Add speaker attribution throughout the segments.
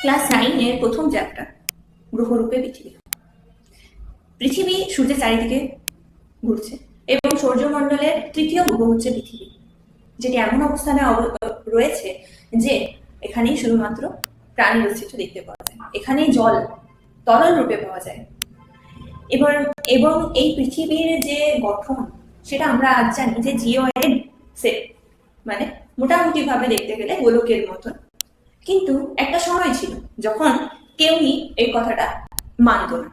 Speaker 1: Class 9-এর প্রথম chapter গ্রহরূপে পৃথিবী। পৃথিবী সূর্যের চারিদিকে ঘুরছে এবং সৌরমণ্ডলের তৃতীয় গ্রহ হচ্ছে পৃথিবী, যেটি এমন অবস্থানে রয়েছে যে এখানেই শুধুমাত্র প্রাণীর অস্তিত্ব দেখতে পাওয়া যায়, এখানেই জল তরল রূপে পাওয়া যায়। এবং এই পৃথিবীর যে গঠন সেটা আমরা আজ জানি যে জিওয়েড শেপ, মানে মোটামুটি ভাবে দেখতে গেলে গোলকের মতন। কিন্তু একটা সময় ছিল যখন কেউই এই কথাটা মানত না।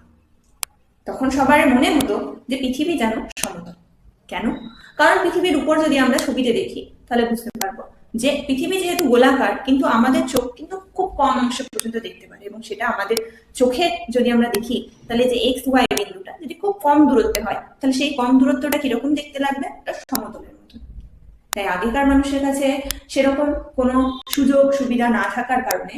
Speaker 1: তখন সবার মনে হতো যে পৃথিবী যেন সমতল। কেন? কারণ পৃথিবীর উপর যদি আমরা ছবিতে দেখি তাহলে বুঝতে পারবো যে পৃথিবী যেহেতু গোলাকার, কিন্তু আমাদের চোখ কিন্তু খুব কম অংশ পর্যন্ত দেখতে পারে, এবং সেটা আমাদের চোখে যদি আমরা দেখি তাহলে যে এক্স ওয়াই বিন্দুটা যদি খুব কম দূরত্বে হয় তাহলে সেই কম দূরত্বটা কিরকম দেখতে লাগবে? একটা সমতলের মতো। তাই আগেকার মানুষের কাছে সেরকম কোনো সুযোগ সুবিধা না থাকার কারণে,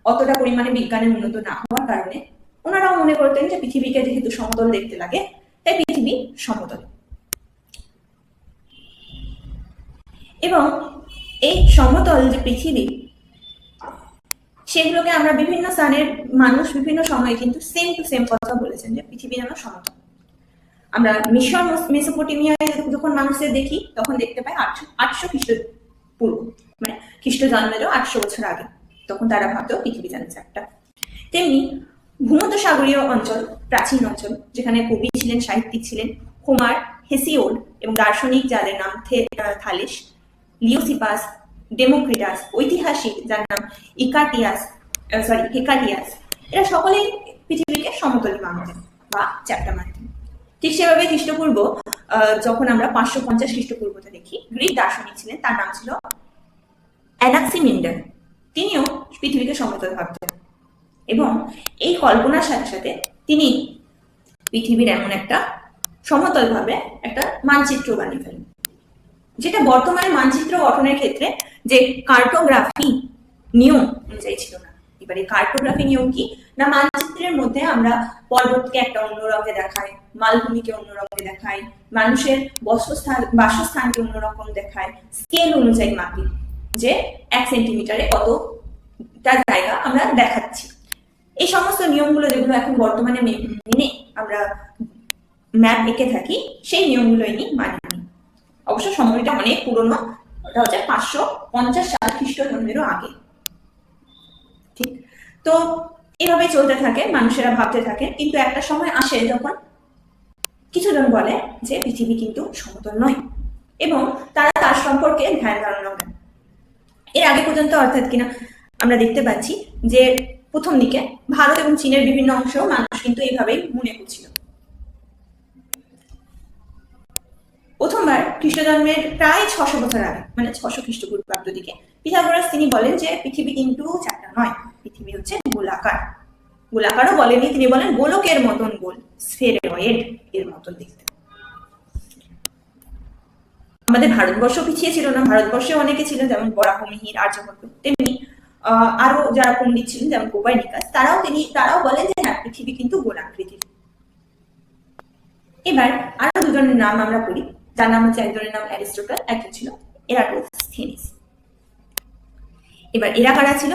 Speaker 1: অতটা পরিমাণে বিজ্ঞানের উন্নত না হওয়ার কারণে ওনারাও মনে করতেন যে পৃথিবীকে যেহেতু সমতল দেখতে লাগে তাই পৃথিবী সমতল। এবং এই সমতল যে পৃথিবী, সেগুলোকে আমরা বিভিন্ন স্থানের মানুষ বিভিন্ন সময়ে কিন্তু সেম টু সেম কথা বলেছেন যে পৃথিবী যেন সমতল। আমরা মিশর মেসোপটেমিয়ায় যখন মানুষদের দেখি তখন দেখতে পাই 800 খ্রিস্টপূর্ব, মানে খ্রিস্ট জন্মেরও 800 বছর আগে, তখন তারা ভাবতো পৃথিবী যেন একটা। তেমনি ভূমধ্যসাগরীয় অঞ্চল, প্রাচীন অঞ্চল, যেখানে কবি ছিলেন, সাহিত্যিক ছিলেন, হোমার, হেসিওড, এবং দার্শনিক যাদের নাম থালেস, লিওসিপাস, ডেমোক্রিটাস, ঐতিহাসিক যার নাম হেকাটিয়াস, এরা সকলেই পৃথিবীকে সমতলী মানতেন বা চ্যাপ্টা মানতেন। ঠিক সেভাবে খ্রিস্টপূর্ব যখন আমরা 550 খ্রিস্টপূর্বতে দেখি, গ্রিক দার্শনিক ছিলেন, তার নাম ছিল অ্যানাক্সিমেন্ডার। তিনিও পৃথিবীকে সমতল ভাবতেন, এবং এই কল্পনার সাথে সাথে তিনি পৃথিবীর এমন একটা সমতল ভাবে একটা মানচিত্র বানিয়ে ফেলেন, যেটা বর্তমানে মানচিত্র গঠনের ক্ষেত্রে যে কার্টোগ্রাফি নিয়ম অনুযায়ী ছিল না। এবারে কার্টোগ্রাফি নিয়ম কি না, মানচিত্রের মধ্যে আমরা পর্বতকে একটা অন্য রঙে দেখাই, মালভূমিকে অন্য রঙে দেখাই, মানুষের বাসস্থানকে অন্যরকম দেখায়, স্কেল অনুযায়ী মাপি যে 1 সেন্টিমিটারে কতটা জায়গা আমরা দেখাচ্ছি। এই সমস্ত নিয়মগুলো যেগুলো এখন বর্তমানে মেনে আমরা ম্যাপ এঁকে থাকি, সেই নিয়মগুলো নিয়ে মানিনি। অবশ্য সময়টা অনেক পুরনো, ওটা হচ্ছে 550 সাল খ্রিস্টজন্মেরও আগে। ঠিক, তো এভাবে চলতে থাকে, মানুষেরা ভাবতে থাকে। কিন্তু একটা সময় আসে যখন কিছুজন বলে যে পৃথিবী কিন্তু সমতল নয়, এবং তারা তার সম্পর্কে ধ্যান ধারণা দেন। এর আগে পর্যন্ত অর্থাৎ কিনা আমরা দেখতে পাচ্ছি যে প্রথম দিকে ভারত এবং চীনের বিভিন্ন অংশ মানুষ কিন্তু এইভাবেই মনে করছিল। প্রথমবার খ্রিস্টজন্মের প্রায় 600 বছর আগে, মানে 600 খ্রিস্টপূর্বাব্দ দিকে, পিথাগোরাস তিনি বলেন যে পৃথিবী কিন্তু চারটা নয়, পৃথিবী হচ্ছে গোলাকার। গোলাকারও বলেনি, তিনি বলেন গোলকের মতন গোল, স্ফেরয়েড এর মতন দেখতে। আমাদের ভারতবর্ষ পিছিয়ে ছিল না, ভারতবর্ষে অনেকে ছিলেন, যেমন বরাহমিহির, আর্যভট্ট, তেমনি আরো যারা পণ্ডিত ছিলেন যেমন কোপার্নিকাস, তারাও বলেন যে হ্যাঁ, পৃথিবী কিন্তু গোলাকৃতির। এবার আরো দুজনের নাম আমরা পড়ি, যার নাম হচ্ছে, একজনের নাম অ্যারিস্টটল, একজন ছিল এরাটোস্থেনিস। এবার এরা কারা ছিল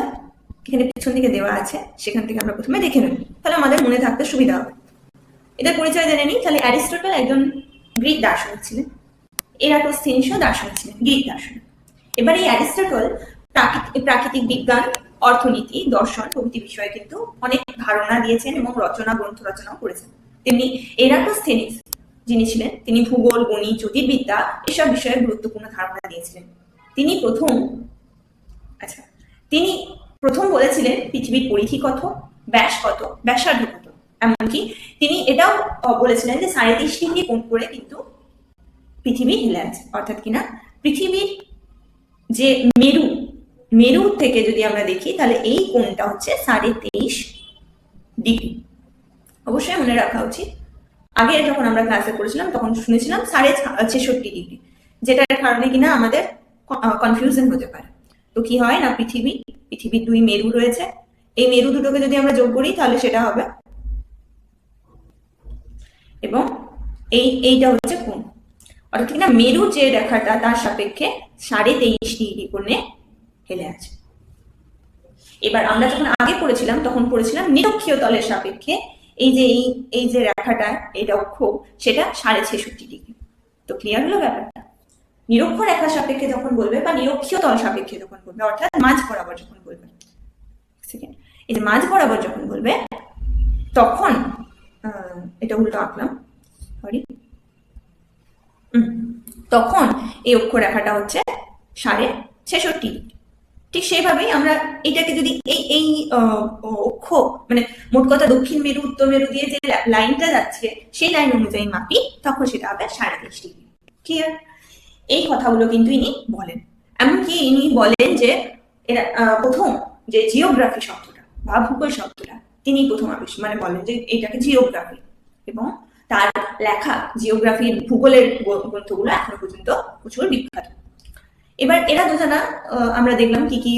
Speaker 1: এখানে পিছন দিকে দেওয়া আছে, সেখান থেকে আমরা প্রথমে দেখে নেব, তাহলে আমাদের মনে থাকতে সুবিধা হবে। এদের পরিচয় জেনে নিই। তাহলে অ্যারিস্টটল একজন গ্রিক দার্শনিক ছিলেন, এরাটোস্থেনিসও দার্শনিক ছিলেন, গ্রিক দার্শনিক। এবার এই অ্যারিস্টটল প্রাকৃতিক বিজ্ঞান, অর্থনীতি, দর্শন প্রভৃতি বিষয়ে কিন্তু অনেক ধারণা দিয়েছেন এবং গ্রন্থ রচনাও করেছেন। তেমনি এরাটোস্থেনিস যিনি ছিলেন, তিনি ভূগোল, গণিত, জ্যোতির্বিদ্যা এসব বিষয়ে গুরুত্বপূর্ণ ধারণা দিয়েছিলেন। তিনি প্রথম বলেছিলেন পৃথিবীর পরিধি কত, ব্যাস কত, ব্যাসার্ধ কত। এমনকি তিনি এটাও বলেছিলেন যে ৩.৫ ডিগ্রি কোণ করে কিন্তু পৃথিবী হেলে আছে, অর্থাৎ কিনা পৃথিবীর যে মেরু থেকে যদি আমরা দেখি তাহলে এই কোণটা হচ্ছে 23.৫ ডিগ্রি। অবশ্যই মনে রাখা উচিত, আগে যখন আমরা ক্লাসে করেছিলাম তখন শুনেছিলাম 66.৫ ডিগ্রি, যেটার কারণে কিনা আমাদের কনফিউশন হতে পারে। তো কি হয় না, পৃথিবীর 2 মেরু রয়েছে, এই মেরু দুটোকে যদি আমরা যোগ করি তাহলে সেটা হবে, এবং এইটা হচ্ছে কোণ, অর্থাৎ কিনা মেরু যে রেখাটা তার সাপেক্ষে 23.৫ ডিগ্রি কোণে হেলে আছে। এবার আমরা যখন আগে পড়েছিলাম তখন পড়েছিলাম নিরক্ষীয় তলের সাপেক্ষে এই যে রেখাটা, এটা অক্ষ, সেটা 66.5 ডিগ্রি। তো ক্লিয়ার হলো ব্যাপারটা? নিরক্ষ রেখার সাপেক্ষে যখন বলবে বা নিরক্ষীয় তল সাপেক্ষে যখন বলবে, অর্থাৎ মাঝ বরাবর যখন বলবে, এই যে মাঝ বরাবর যখন বলবে তখন এটা উল্টো আঁকলাম, সরি, তখন এই অক্ষরেখাটা হচ্ছে 66.5 ডিগ্রি। ঠিক সেইভাবেই আমরা এটাকে যদি এই অক্ষ মানে মোট কথা দক্ষিণ মেরু উত্তর মেরু দিয়ে যে লাইনটা যাচ্ছে সেই লাইন অনুযায়ী মাপি, তখন সেটা হবে 23.5 ডিগ্রি। ক্লিয়ার? এই কথাগুলো কিন্তু ইনি বলেন। এমনকি ইনি বলেন যে এরা প্রথম যে জিওগ্রাফি শব্দটা বা ভূগোল শব্দটা তিনি প্রথম মানে বলেন যে এটাকে জিওগ্রাফি, এবং তার লেখা জিওগ্রাফির ভূগোলের গ্রন্থগুলো এখনো পর্যন্ত প্রচুর বিখ্যাত। এবার এরা দুজনা আমরা দেখলাম কি কি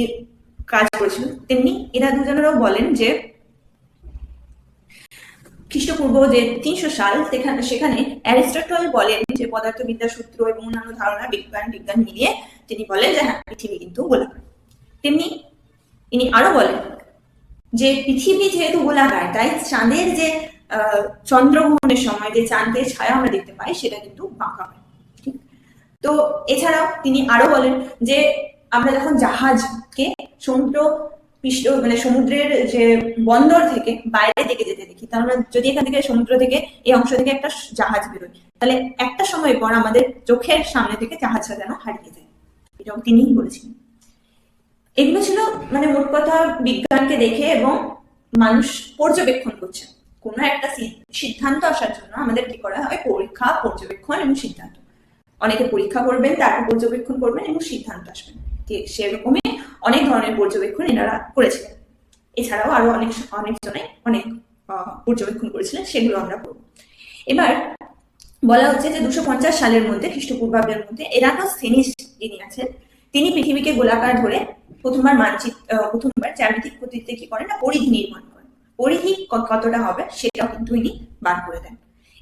Speaker 1: কাজ করেছিল, তেমনি এরা দুজনেরও বলেন যে খ্রিস্টপূর্ব যে 300 সাল সেখানে অ্যারিস্টটল বলেন যে পদার্থবিদ্যার সূত্র এবং অন্যান্য ধারণা বিজ্ঞান মিলিয়ে তিনি বলেন যে হ্যাঁ, পৃথিবী কিন্তু গোলাকার। তেমনি ইনি আরো বলেন যে পৃথিবী যেহেতু গোলাকার, তাই চাঁদের যে চন্দ্রগ্রহণের সময় যে চাঁদের ছায়া আমরা দেখতে পাই সেটা কিন্তু বাঁকা হয়। ঠিক? তো এছাড়াও তিনি আরো বলেন যে আমরা যখন জাহাজকে সমুদ্র পৃষ্ঠ মানে সমুদ্রের যে বন্দর থেকে বাইরে দিকে যেতে দেখি, তার মানে যদি এখান থেকে সমুদ্র থেকে এই অংশ থেকে একটা জাহাজ বেরোয়, তাহলে একটা সময় পর আমাদের চোখের সামনে থেকে জাহাজটা যেন হারিয়ে যায়। এটাও তিনিই বলেছিলেন। এগুলো ছিল মানে মোট কথা বিজ্ঞানকে দেখে এবং মানুষ পর্যবেক্ষণ করছে। কোনো একটা সিদ্ধান্ত আসার জন্য আমাদের কি করা হয়? পরীক্ষা, পর্যবেক্ষণ এবং সিদ্ধান্ত। অনেকে পরীক্ষা করবেন, তারপর পর্যবেক্ষণ করবেন এবং সিদ্ধান্ত আসবেন। সেরকমই অনেক ধরনের পর্যবেক্ষণ এনারা করেছিলেন। এছাড়াও আরো অনেকজনে অনেক পর্যবেক্ষণ করেছিলেন, সেগুলো আমরা পড়ব। এবার বলা হচ্ছে যে 250 সালের মধ্যে, খ্রিস্টপূর্বাব্দের মধ্যে, এরাটোস্থেনিস যিনি আছেন তিনি পৃথিবীকে গোলাকার ধরে প্রথমবার জ্যামিতিক পদ্ধতিতে কি করেন না, পরিধি নির্মাণ করেন। পরিধি কতটা হবে সেটাও কিন্তু ইনি বার করে দেন।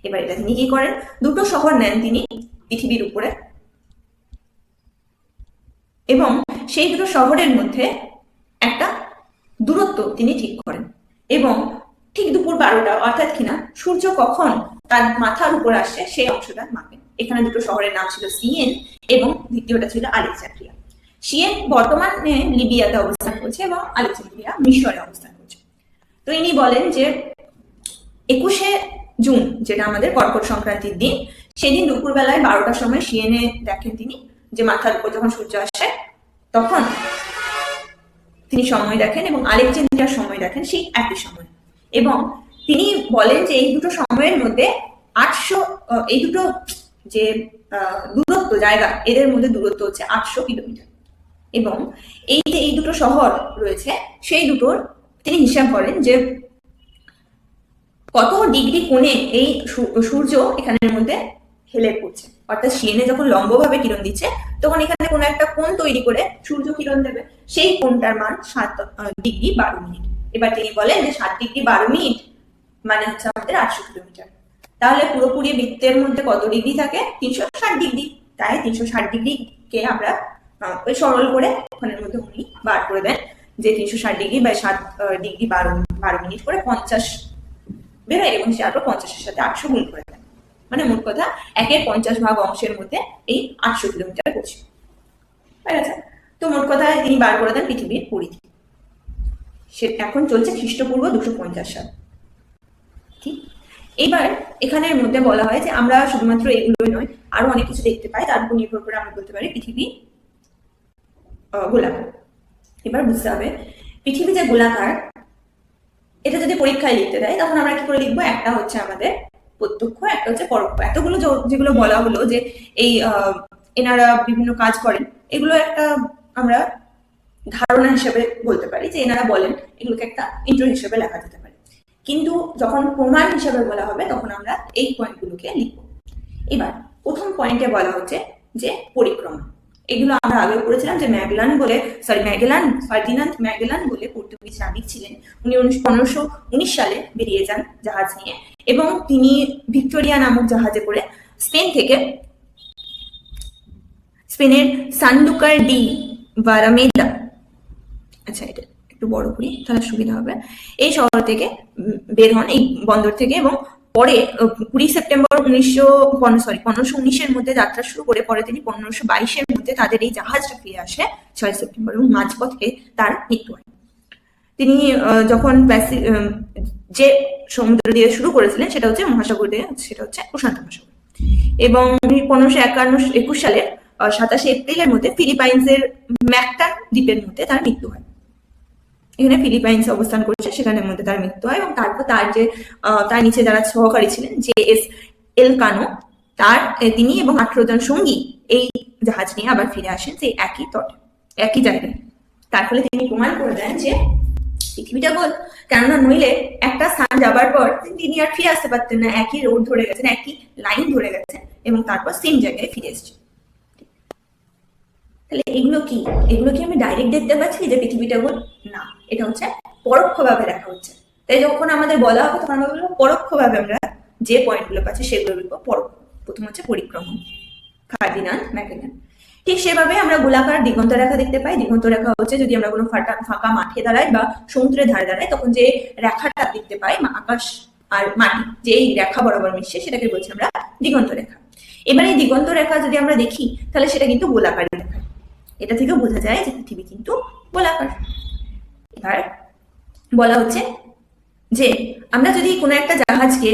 Speaker 1: এবার এটা তিনি কি করেন, দুটো শহর নেন তিনি পৃথিবীর উপরে, এবং সেই দুটো শহরের মধ্যে একটা দূরত্ব তিনি ঠিক করেন, এবং ঠিক দুপুর 12টা অর্থাৎ কিনা সূর্য কখন তার মাথার উপর আসছে সেই অংশটা মাপেন। এখানে দুটো শহরের নাম ছিল সিয়েন এবং দ্বিতীয়টা ছিল আলেকজান্দ্রিয়া। সিয়েন বর্তমানে লিবিয়াতে অবস্থান করছে এবং আলেকজান্দ্রিয়া মিশরে অবস্থান করছে। তো ইনি বলেন যে 21শে জুন, যেটা আমাদের কর্কট সংক্রান্তির দিন, সেদিন দুপুরবেলায় 12টার সময় সিয়েনে দেখেন তিনি যে মাথার উপর যখন সূর্য আসে তখন তিনি সময় দেখেন, এবং আলেকজান্দ্রিয়ার সময় দেখেন সেই একই সময়। এবং তিনি বলেন যে এই দুটো সময়ের মধ্যে এই দুটো যে দূরত্ব জায়গা, এদের মধ্যে দূরত্ব হচ্ছে 800 কিলোমিটার। এবং এই যে এই দুটো শহর রয়েছে সেই দুটোর তিনি হিসাব করেন যে কত ডিগ্রি কোণে এই সূর্য এখানের মধ্যে হেলে পড়ছে। অর্থাৎ সিয়েনে যখন লম্বভাবে কিরণ দিচ্ছে তখন এখানে কোনো একটা কোণ তৈরি করে সূর্য কিরণ দেবে, সেই কোণটার মান 7 ডিগ্রি 12 মিনিট। এবার তিনি বলেন যে 7 ডিগ্রি 12 মিনিট মানে হচ্ছে আমাদের 800 কিলোমিটার। তাহলে পুরোপুরি বৃত্তের মধ্যে কত ডিগ্রি থাকে? 360 ডিগ্রি। তাই 360 ডিগ্রিকে আমরা ওই সরল করে ওখানের মধ্যে উনি বার করে দেন যে 360 ডিগ্রি বাই 7 ডিগ্রি 12 মিনিট করে 50 বেরোয়, এবং সে আরো 50-এর সাথে 800 গুণ করে দেন। মানে মোট কথা 1/50 অংশের মধ্যে এই 800 কিলোমিটার পড়ছে। আচ্ছা, তো মোট কথা তিনি বার করে দেন পৃথিবীর পরিধি। সে এখন চলছে খ্রিস্টপূর্ব 250 সাল। ঠিক, এবার এখানের মধ্যে বলা হয় যে আমরা শুধুমাত্র এগুলোই নয়, আরো অনেক কিছু দেখতে পাই, তার উপর নির্ভর করে আমরা বলতে পারি পৃথিবী গোলাকার। এবার বুঝতে হবে পৃথিবী যে গোলাকার, এটা যদি পরীক্ষায় লিখতে দেয় তখন আমরা কি করে লিখবো? একটা হচ্ছে আমাদের প্রত্যক্ষ, একটা হচ্ছে পরোক্ষ। এতগুলো যেগুলো বলা হলো যে এই এনারা বিভিন্ন কাজ করেন, এগুলো একটা আমরা ধারণা হিসেবে বলতে পারি যে এনারা বলেন, এগুলোকে একটা ইন্ট্রো হিসেবে লেখা যেতে পারে। কিন্তু যখন প্রমাণ হিসেবে বলা হবে তখন আমরা এই পয়েন্টগুলোকে লিখব। এবার প্রথম পয়েন্টে বলা হচ্ছে যে পরিক্রমা। এগুলো আমরা আগে পড়েছিলাম যে ফার্দিনান্দ ম্যাগেলান বলে পর্তুগিজ নাবিক ছিলেন। উনি 1519 সালে বেরিয়ে যান জাহাজ নিয়ে, এবং তিনি ভিক্টোরিয়া নামক জাহাজে করে স্পেন থেকে স্পেনের সানলুকার ডি বারামেদা, আচ্ছা এটা একটু বড় করি তাহলে সুবিধা হবে। এই শহর থেকে বের হন, এই বন্দর থেকে, এবং পরে 20 সেপ্টেম্বর 1519-এর মধ্যে যাত্রা শুরু করে পরে তিনি 1522-এর মধ্যে তাদের এই জাহাজটা ফিরে আসে 6 সেপ্টেম্বর, এবং মাঝপথে তার মৃত্যু হয়। তিনি যখন যে সমুদ্র দিয়ে শুরু করেছিলেন সেটা হচ্ছে মহাসাগর দিয়ে, সেটা হচ্ছে প্রশান্ত মহাসাগর, এবং 1521 সালের 27 এপ্রিলের মধ্যে ফিলিপাইন্সের ম্যাকটান দ্বীপের মধ্যে তার মৃত্যু হয়। এখানে ফিলিপাইন্স অবস্থান করছে, সেখানের মধ্যে তার মৃত্যু হয়, এবং তারপর তার নিচে যারা সহকারী ছিলেন JS এলকানো, তিনি এবং 18 জন সঙ্গী এই জাহাজ নিয়ে আবার ফিরে আসেন সেই একই তটে, একই জায়গায়। তার ফলে তিনি প্রমাণ করে দেন যে পৃথিবীটা গোল, কেননা নইলে একটা স্থান যাবার পর তিনি আর ফিরে আসতে পারতেন না, একই রোড ধরে গেছেন, একই লাইন ধরে গেছেন, এবং তারপর সেম জায়গায় ফিরে এসেছেন। তাহলে এগুলো কি আমি ডাইরেক্ট দেখতে পাচ্ছি যে পৃথিবীটা গোল? না, এটা হচ্ছে পরোক্ষভাবে দেখা হচ্ছে। তাই যখন আমাদের বলা হবে তখন আমরা বলবো পরোক্ষভাবে আমরা যে পয়েন্টগুলো পাচ্ছি সেগুলো বলবো পরোক্ষ। প্রথম হচ্ছে পরিক্রমণ, ফার্ডিনান্ড ম্যাগেলান। ঠিক সেভাবে আমরা গোলাকার দিগন্ত রেখা দেখতে পাই। দিগন্ত রেখা হচ্ছে যদি আমরা কোনো ফাঁকা মাঠে দাঁড়াই বা সমুদ্রের ধারে দাঁড়াই, তখন যে রেখাটা দেখতে পাই, আকাশ আর মাটি যে এই রেখা বরাবর মিশছে, সেটাকে বলছি আমরা দিগন্ত রেখা। এবার এই দিগন্ত রেখা যদি আমরা দেখি তাহলে সেটা কিন্তু গোলাকারী দেখায়। এটা থেকে বোঝা যায় যে পৃথিবী কিন্তু গোলাকার। এবার বলা হচ্ছে যে আমরা যদি কোনো একটা জাহাজকে,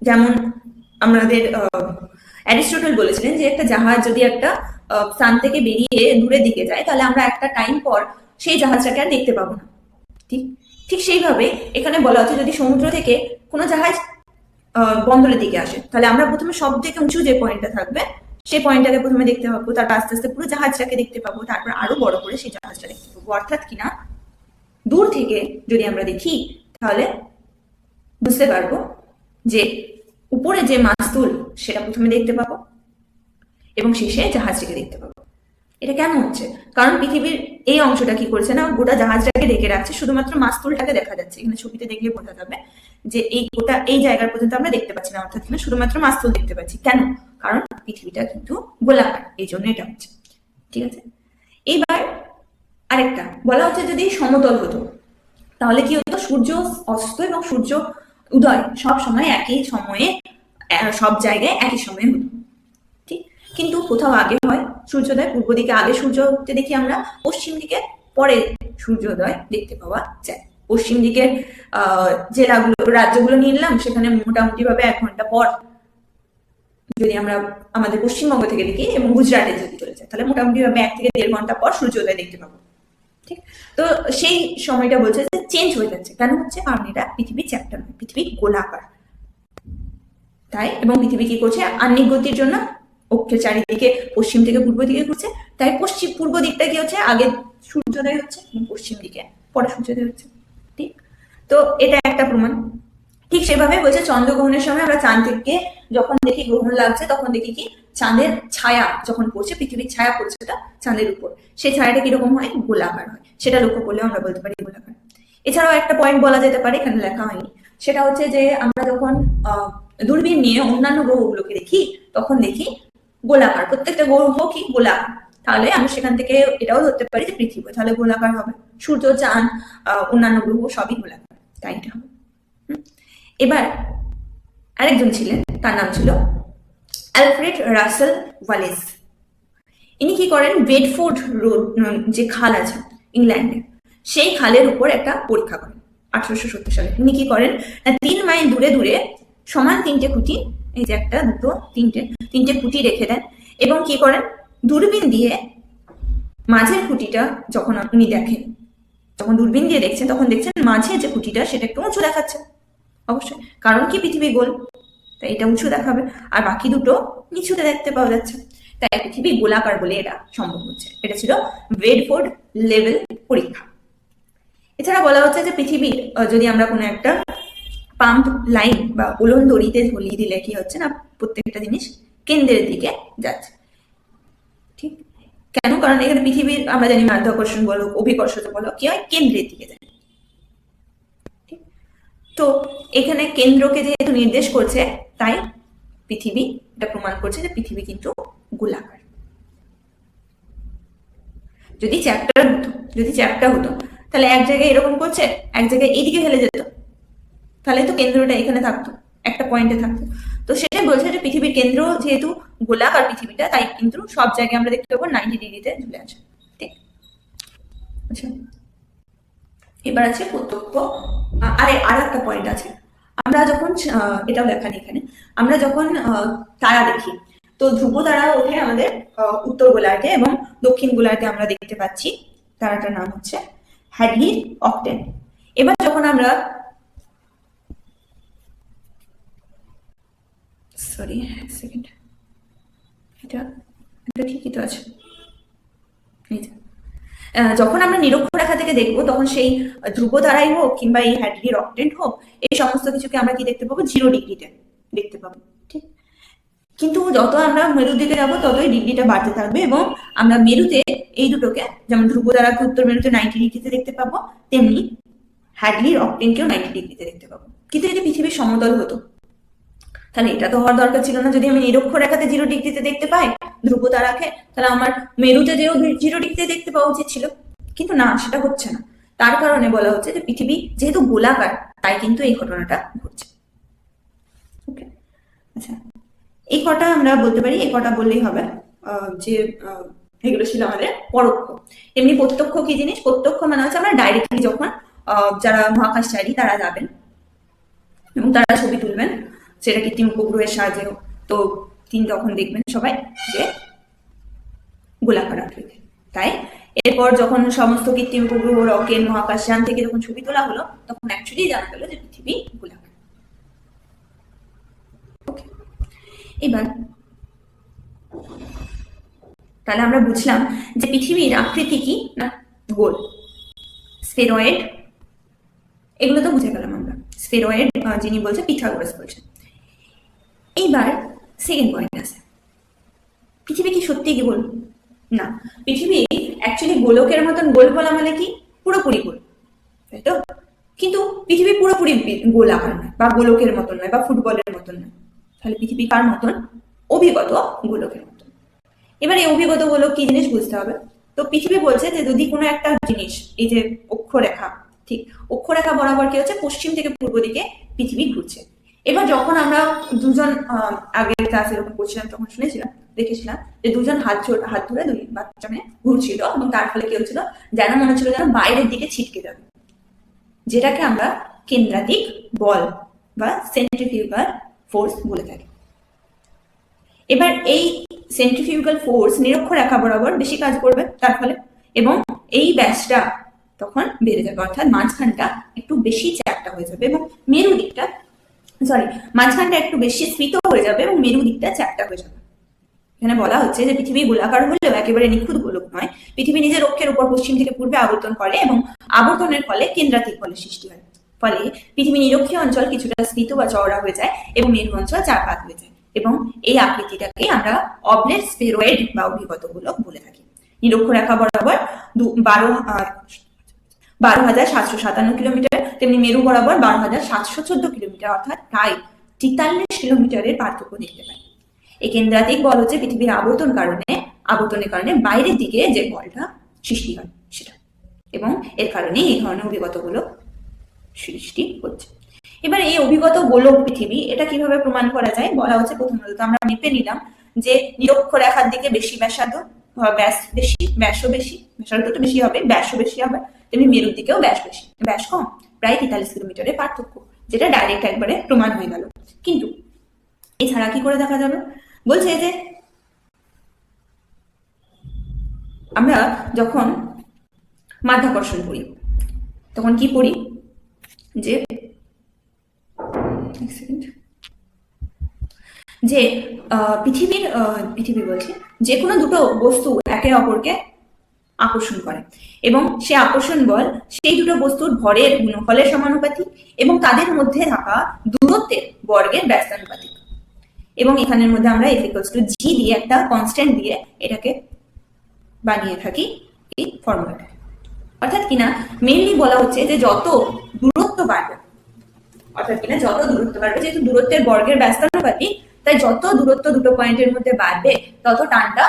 Speaker 1: যেমন আমাদের অ্যারিস্টটল বলেছিলেন যে একটা জাহাজ যদি একটা স্থান থেকে বেরিয়ে দূরের দিকে যায় তাহলে আমরা একটা টাইম পর সেই জাহাজটাকে আর দেখতে পাবো না। ঠিক সেইভাবে এখানে বলা হচ্ছে যদি সমুদ্র থেকে কোনো জাহাজ বন্দরের দিকে আসে তাহলে আমরা প্রথমে সব থেকে উঁচু যে পয়েন্টটা থাকবে সেই পয়েন্টটাকে প্রথমে দেখতে পাবো, তারপর আস্তে আস্তে পুরো জাহাজটাকে দেখতে পাবো, তারপর আরো বড় করে সেই জাহাজটা দেখতে পাবো। অর্থাৎ কিনা দূর থেকে যদি আমরা দেখি তাহলে বুঝতে পারবো যে উপরে যে মাস্তুল সেটা প্রথমে দেখতে পাবো এবং শেষে জাহাজটাকে দেখতে পাবো। এটা কেন হচ্ছে? কারণ পৃথিবীর এই অংশটা কি করছে না, গোটা জাহাজটাকে ঢেকে রাখছে, শুধুমাত্র মাস্তুলটাকে দেখা যাচ্ছে। এখানে ছবিতে দেখলে বোঝা যাবে যে এই জায়গার পর্যন্ত আমরা দেখতে পাচ্ছি না, অর্থাৎ কিনা শুধুমাত্র মাস্তুল দেখতে পাচ্ছি। কেন? কারণ পৃথিবীটা কিন্তু গোলাকার, এই জন্য এটা হচ্ছে। ঠিক আছে, এইবার আরেকটা বলা হচ্ছে যদি সমতল হতো তাহলে কি হতো, সূর্য অস্ত এবং সূর্য উদয় সব সময় একই সময়ে সব জায়গায় একই সময়ে হতো। ঠিক, কিন্তু কোথাও আগে হয় সূর্যোদয়, পূর্ব দিকে আগে সূর্য উঠতে দেখি আমরা, পশ্চিম দিকে পরে সূর্যোদয় দেখতে পাওয়া যায়। পশ্চিম দিকের রাজ্যগুলো নিয়ে নিলাম, সেখানে মোটামুটি ভাবে 1 ঘন্টা পর যদি আমরা আমাদের পশ্চিমবঙ্গ থেকে দেখি এবং গুজরাটে যদি চলে যায় তাহলে মোটামুটি ভাবে 1 থেকে 1.5 ঘন্টা পর সূর্যোদয় দেখতে পাবো। ঠিক, তো সেই সময়টা বলছে যে চেঞ্জ হয়ে যাচ্ছে। কেন হচ্ছে? কারণ এটা পৃথিবী চ্যাপ্টার নয়, পৃথিবী গোলাকার। তাই, এবং পৃথিবী কি করছে, আহ্নিক গতির জন্য অক্ষের চারিদিকে পশ্চিম থেকে পূর্ব দিকে ঘুরছে। তাই পূর্ব দিকটা কি হচ্ছে, আগে সূর্যোদয় হচ্ছে এবং পশ্চিম দিকে পরে সূর্যোদয় হচ্ছে। ঠিক, তো এটা একটা প্রমাণ। ঠিক সেভাবে বলছে চন্দ্রগ্রহণের সময় আমরা চাঁদ থেকে যখন দেখি গ্রহণ লাগছে তখন দেখি কি চাঁদের ছায়া যখন পড়ছে, পৃথিবীর ছায়া পড়ছে এটা চাঁদের উপর, সেই ছায়াটা কিরকম হয়, গোলাকার হয়। সেটা লক্ষ্য করলে আমরা বলতে পারি গোলাকার। এছাড়াও একটা পয়েন্ট বলা যেতে পারে, এখানে লেখা হয়নি, সেটা হচ্ছে যে আমরা যখন দূরবীন নিয়ে অন্যান্য গ্রহগুলোকে দেখি তখন দেখি গোলাকার, প্রত্যেকটা গ্রহ কি গোলাকার। তাহলে আমরা সেখান থেকে এটাও ধরতে পারি যে পৃথিবী তাহলে গোলাকার হবে, সূর্য, চাঁদ, অন্যান্য গ্রহ সবই গোলাকার, তাই এটা হবে। এবার আরেকজন ছিলেন, তার নাম ছিল অ্যালফ্রেড রাসেল ওয়ালেস। ইনি কি করেন, বেডফোর্ড রোড যে খাল আছে ইংল্যান্ডে, সেই খালের উপর একটা পরীক্ষা করেন 1870 সালে। উনি কি করেন, 3 মাইল দূরে দূরে সমান 3টে খুঁটি, এই যে 1, 2, 3টে খুঁটি রেখে দেন, এবং কি করেন, দূরবীন দিয়ে মাঝের খুঁটিটা যখন উনি দেখেন, যখন দূরবীন দিয়ে দেখছেন তখন দেখছেন মাঝে যে খুঁটিটা সেটা একটু উঁচু দেখাচ্ছে। অবশ্যই, কারণ কি পৃথিবী গোল, তাই এটা উঁচু দেখাবে, আর বাকি দুটো নিচুতে দেখতে পাওয়া যাচ্ছে। তাই পৃথিবী গোলাকার বলে এটা সম্ভব হচ্ছে। এটা ছিল বেডফোর্ড লেভেল পরীক্ষা। এছাড়া বলা হচ্ছে যে পৃথিবীর যদি আমরা কোনো একটা পাম্প লাইন বা উলন দড়িতে ঝুলিয়ে দিলে কি হচ্ছে না, প্রত্যেকটা জিনিস কেন্দ্রের দিকে যাচ্ছে। ঠিক, কেন? কারণ এখানে পৃথিবীর আমরা জানি মাধ্যাকর্ষণ বলো, অভিকর্ষজ বলো, কি হয়, কেন্দ্রের দিকে যায়। ঠিক, তো এখানে কেন্দ্রকে যেহেতু নির্দেশ করছে তাই পৃথিবী এটা প্রমাণ করছে যে পৃথিবী কিন্তু গোলাকার। যদি চ্যাপ্টা হতো তাহলে এক জায়গায় এরকম করছে, এক জায়গায় এইদিকে হেলে যেত, তাহলে তো কেন্দ্রটা এখানে থাকতো, একটা পয়েন্টে থাকতো। তো সেটাই বলছে যে পৃথিবীর কেন্দ্র যেহেতু গোলাকার পৃথিবীটা, তাই কিন্তু সব জায়গায় আমরা দেখতে পাবো 90 ডিগ্রিতে ঝুলে আছে। ঠিক আচ্ছা, এবার আছে প্রত্যক্ষ। আর একটা পয়েন্ট আছে, আমরা যখন এটাও লেখা নেই এখানে, আমরা যখন তারা দেখি, তো ধ্রুব তারা ওঠে আমাদের উত্তর গোলার্ধে এবং দক্ষিণ গোলার্ধে আমরা দেখতে পাচ্ছি। তারাটার নাম হচ্ছে হ্যাডলি অক্টেন। এবার যখন আমরা সরি সেকেন্ড, এটা ঠিকই তো আছে। যখন আমরা নিরক্ষরেখা থেকে দেখবো তখন সেই ধ্রুব তারাই হোক কিংবা এই হ্যাডলি অক্টেন হোক, এই সমস্ত কিছুকে আমরা কি দেখতে পাবো, 0 ডিগ্রিতে দেখতে পাবো। ঠিক, কিন্তু যত আমরা মেরুর দিকে যাবো ততই ডিগ্রিটা বাড়তে থাকবে এবং আমরা মেরুতে এই দুটোকে, যেমন ধ্রুব তারাকে উত্তর মেরুতে 90 ডিগ্রিতে দেখতে পাবো, তেমনি হ্যাডলির অক্টেনকেও 90 ডিগ্রিতে দেখতে পাবো। কিন্তু যদি পৃথিবীর সমতল হতো তাহলে এটা তো হওয়ার দরকার ছিল না। যদি আমি নিরক্ষরেখাতে 0 ডিগ্রিতে দেখতে পাই ধ্রুব তারাকে, তাহলে আমার মেরুতে 0 ডিগ্রিতে দেখতে পাওয়া উচিত ছিল, কিন্তু না, সেটা হচ্ছে না। তার কারণে বলা হচ্ছে যে পৃথিবী যেহেতু গোলাকার, তাই কিন্তু এই ঘটনাটা ঘটছে। ওকে, আচ্ছা, এই কটা আমরা বলতে পারি, এই কটা বললেই হবে যে এগুলো ছিল আমাদের পরোক্ষ। এমনি প্রত্যক্ষ কি জিনিস? প্রত্যক্ষ মানে হচ্ছে আমরা ডাইরেক্টলি যখন যারা মহাকাশচারী তারা যাবেন এবং তারা ছবি তুলবেন, সেটা কৃত্রিম উপগ্রহের সাহায্যে, তো তিনি তখন দেখবেন সবাই যে গোলাকার আকৃতি। তাই এরপর যখন সমস্ত কৃত্রিম উপগ্রহ, রকেট, মহাকাশযান থেকে যখন ছবি তোলা হলো, তখন অ্যাকচুয়ালি জানা গেল যে পৃথিবী গোলাকার। ওকে, এবার তাহলে আমরা বুঝলাম যে পৃথিবীর আকৃতি কি না গোল, স্ফেরয়েড, এগুলো তো বুঝে গেলাম আমরা। স্ফেরয়েড যিনি বলছে পিথাগোরাস বলছেন। এইবার সেকেন্ড পয়েন্ট আছে, পৃথিবী কি সত্যি কি গোল? না, পৃথিবী অ্যাকচুয়ালি গোলকের মতন গোল বলা মানে কি পুরোপুরি গোল, তাই তো? কিন্তু পৃথিবী পুরোপুরি গোল আকার নয়, বা গোলকের মতন নয়, বা ফুটবলের মতন নয়। তাহলে পৃথিবী কার মতন? অভিগত গোলকের মতন। এবার এই অভিগত গোলক কি জিনিস বুঝতে হবে। তো পৃথিবী বলছে যে যদি কোনো একটা জিনিস, এই যে অক্ষরেখা, ঠিক অক্ষরেখা বরাবর কি হচ্ছে, পশ্চিম থেকে পূর্ব দিকে পৃথিবী ঘুরছে। এবার যখন আমরা দুজন আগের ক্লাসে যখন পড়ছিলাম তখন দেখেছিলাম যে দুজন হাত ধরে দুই বাচ্চা মেয়ে ঘুরছিল এবং তার ফলে কি হচ্ছিল, যেন মনে হচ্ছিল যেন বাইরের দিকে ছিটকে যাবে, যেটাকে আমরা কেন্দ্রাতিক বল বা সেন্ট্রিফিউগাল ফোর্স বলে থাকি। এবার এই সেন্ট্রিফিউগাল ফোর্স নিরক্ষরেখা বরাবর বেশি কাজ করবে তার ফলে, এবং এই ব্যাসটা তখন বেড়ে যাবে, অর্থাৎ মাঝখানটা একটু বেশি চ্যাপ্টা হয়ে যাবে এবং মেরু দিকটা মাঝখানটা একটু বেশি স্ফীত হয়ে যাবে এবং মেরু দিকটা চ্যাপ্টা হয়ে যাবে। এখানে বলা হচ্ছে যে পৃথিবী গোলাকার হলেও একেবারে নিখুঁত গোলক নয়। পৃথিবী নিজের অক্ষের উপর পশ্চিম থেকে পূর্বে আবর্তন করে এবং আবর্তনের ফলে কেন্দ্রাতিক বলের সৃষ্টি হয়। ফলে পৃথিবী নিরক্ষীয় অঞ্চল কিছুটা স্ফীত বা চওড়া হয়ে যায় এবং মেরু অঞ্চল চারপাত হয়ে যায়, এবং এই আকৃতিটাকে আমরা অবলেট স্ফেরয়েড বা অভিগত গোলক বলে থাকি। নিরক্ষরেখা বরাবর 12,757 কিলোমিটার, তেমনি মেরু বরাবর 12,714 কিলোমিটার, অর্থাৎ প্রায় 43 কিলোমিটারের পার্থক্য দেখতে পাই। এই কেন্দ্রাতিক বল হচ্ছে পৃথিবীর আবর্তনের কারণে বাইরের দিকে যে বলটা সৃষ্টি হয় সেটা, এবং এর কারণে এই ধরনের অভিগত গোলক সৃষ্টি হচ্ছে। এবার এই অভিগত গোলক পৃথিবী, এটা কিভাবে প্রমাণ করা যায়? বলা হচ্ছে প্রথমত আমরা মেপে নিলাম যে নিরক্ষরেখার দিকে বেশি ব্যাসার্ধ, ব্যাসও বেশি হবে, ব্যাসও বেশি হবে, তেমনি মেরুর দিকেও ব্যাস কম, প্রায় 43 কিলোমিটারের পার্থক্য, যেটা ডাইরেক্ট একবারে প্রমাণ হয়ে গেল। কিন্তু এছাড়া কি করে দেখা যাবে? বলছে যে আমরা যখন মাধ্যাকর্ষণ পড়ি তখন কি পড়ি, যে পৃথিবী বলছে যে কোনো দুটো বস্তু একে অপরকে আকর্ষণ করে, এবং সে আকর্ষণ বল সেই দুটো বস্তুর ভরের গুণফলের সমানুপাতিক এবং তাদের মধ্যে থাকা দূরত্বের বর্গের ব্যস্তানুপাতিক। এবং এখানের মধ্যে আমরা F=G দিয়ে একটা কনস্ট্যান্ট দিয়ে এটাকে বানিয়ে থাকি এই ফর্মুলাটা। অর্থাৎ কিনা মেইনলি বলা হচ্ছে যে যত দূরত্ব বাড়বে, যেহেতু দূরত্বের বর্গের ব্যস্তানুপাতিক, তাই যত দূরত্ব দুটো পয়েন্টের মধ্যে বাড়বে তত টানটা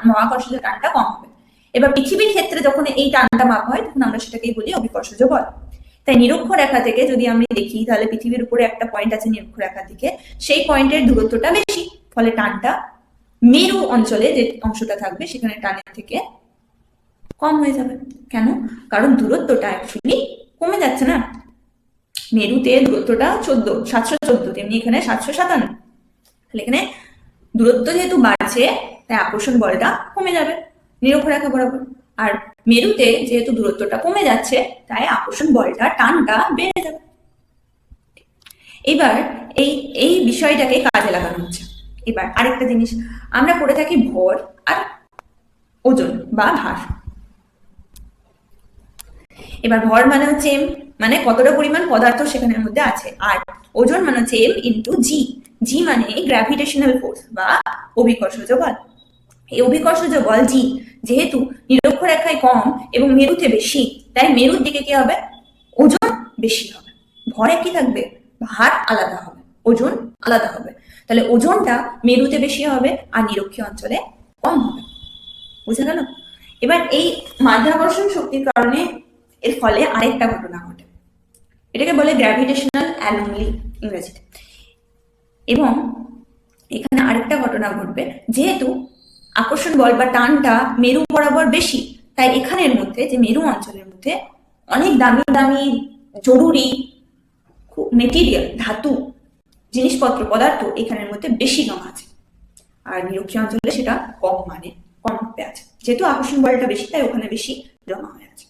Speaker 1: মহাকর্ষীয় টানটা কম হবে। এবার পৃথিবীর ক্ষেত্রে যখন এই টানটা মাপা হয় তখন আমরা সেটাকেই বলি অভিকর্ষজ বল। তাই নিরক্ষরেখা থেকে যদি আমি দেখি তাহলে পৃথিবীর উপরে একটা পয়েন্ট আছে নিরক্ষরেখার দিকে, সেই পয়েন্টের দূরত্বটা বেশি, ফলে টানটা মেরু অঞ্চলে যে অংশটা থাকবে সেখানে টানের থেকে কম হয়ে যাবে। কেন? কারণ দূরত্বটা অ্যাকচুয়ালি কমে যাচ্ছে না। মেরুতে দূরত্বটা 714, তেমনি এখানে 757। তাহলে এখানে দূরত্ব যেহেতু বাড়ছে তাই আকর্ষণ বলটা কমে যাবে নিরক্ষরেখা বরাবর। আর মেরুতে যেহেতু দূরত্বটা কমে যাচ্ছে তাই আকর্ষণ বলটা, টানটা বেড়ে যাবে। এবার এই বিষয়টাকে কাজে লাগানো হচ্ছে। এবার আরেকটা জিনিস আমরা পড়ে থাকি, ভর আর ওজন বা ভার। এবার ভর মানে হচ্ছে এম, মানে কতটা পরিমাণ পদার্থ সেখানের মধ্যে আছে, আর ওজন মানে হচ্ছে এম ইন্টু জি। জি মানে গ্র্যাভিটেশনাল ফোর্স বা অভিকর্ষজ বল। এই অভিকর্ষজ বল জি যেহেতু নিরক্ষরেখায় কম এবং মেরুতে বেশি, তাই মেরুর দিকে কি হবে? ওজন বেশি হবে। ভর একই থাকবে, ভার আলাদা হবে, ওজন আলাদা হবে। তাহলে ওজনটা মেরুতে বেশি হবে আর নিরক্ষীয় অঞ্চলে কম হবে। বুঝে গেল? এবার এই মাধ্যাকর্ষণ শক্তির কারণে এর ফলে আরেকটা ঘটনা ঘটে, এটাকে বলে গ্র্যাভিটেশনাল অ্যানোমালি ইংরেজিতে। এবং এখানে আরেকটা ঘটনা ঘটবে, যেহেতু আকর্ষণ বল বা টানটা মেরু বরাবর বেশি, তাই এখানের মধ্যে যে মেরু অঞ্চলের মধ্যে অনেক দামি দামি জরুরি মেটেরিয়াল, ধাতু, জিনিসপত্র, পদার্থ এখানের মধ্যে বেশি জমা আছে। আর নিরক্ষীয় অঞ্চলে সেটা কম, মানে কম ভাবে আছে। যেহেতু আকর্ষণ বলটা বেশি তাই ওখানে বেশি জমা হয়ে আছে।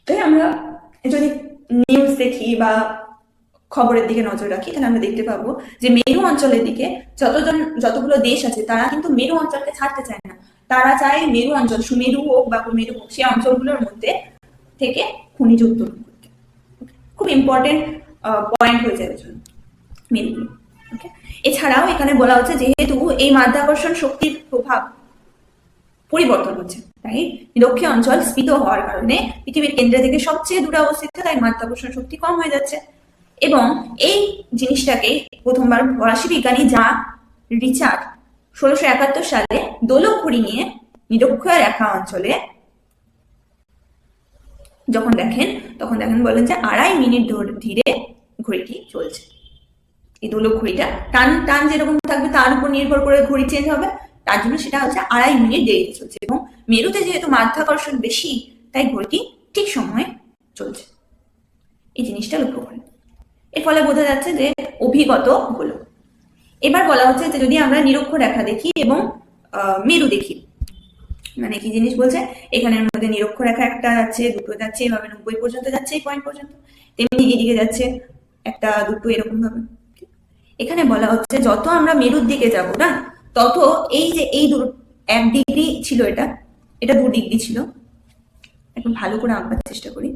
Speaker 1: তাই আমরা যদি নিউজ দেখি বা খবরের দিকে নজর রাখি তাহলে আমরা দেখতে পাবো যে মেরু অঞ্চলের দিকে যতগুলো দেশ আছে তারা কিন্তু মেরু অঞ্চলকে ছাড়তে চায় না। তারা চায় মেরু অঞ্চল, সুমেরু হোক বা কুমেরু হোক, সেই অঞ্চলগুলোর মধ্যে থেকে খনিজ উত্তোলন করতে। খুব ইম্পর্টেন্ট পয়েন্ট হয়ে যাবে মেরুগুলো। এছাড়াও এখানে বলা হচ্ছে যেহেতু এই মাধ্যাকর্ষণ শক্তির প্রভাব পরিবর্তন হচ্ছে, তাই নিরক্ষীয় অঞ্চল স্ফীত হওয়ার কারণে পৃথিবীর কেন্দ্র থেকে সবচেয়ে দূরে অবস্থিত, তাই মাধ্যাকর্ষণ শক্তি কম হয়ে যাচ্ছে। এবং এই জিনিসটাকে প্রথমবার ফরাসি বিজ্ঞানী যা রিচার্ড 1671 সালে দোলক ঘড়ি নিয়ে নিরক্ষরেখা অঞ্চলে যখন দেখেন তখন বলেন যে 2.5 মিনিট ধীরে ঘড়িটি চলছে। এই দোলক ঘড়িটা টান যেরকম থাকবে তার উপর নির্ভর করে ঘড়ি চেঞ্জ হবে, তার জন্য সেটা হচ্ছে 2.5 মিনিট দেরিতে চলছে। এবং মেরুতে যেহেতু মাধ্যাকর্ষণ বেশি তাই ঘড়িটি ঠিক সময়ে চলছে। এই জিনিসটা লক্ষ্য করেন। এর ফলে বোঝা যাচ্ছে যে অভিগত হলো। এবার বলা হচ্ছে যে যদি আমরা নিরক্ষরেখা দেখি এবং মেরু দেখি, মানে কি জিনিস বলছে, এখানের মধ্যে নিরক্ষরেখা একটা যাচ্ছে, দুটো যাচ্ছে, এভাবে 90 পর্যন্ত যাচ্ছে, এই পয়েন্ট পর্যন্ত, তেমনি এদিকে যাচ্ছে একটা, দুটো, এরকম ভাবে। এখানে বলা হচ্ছে যত আমরা মেরুর দিকে যাব না তত এই যে এই 1 ডিগ্রি ছিল, এটা 2 ডিগ্রি ছিল। একটু ভালো করে আঁকবার চেষ্টা করি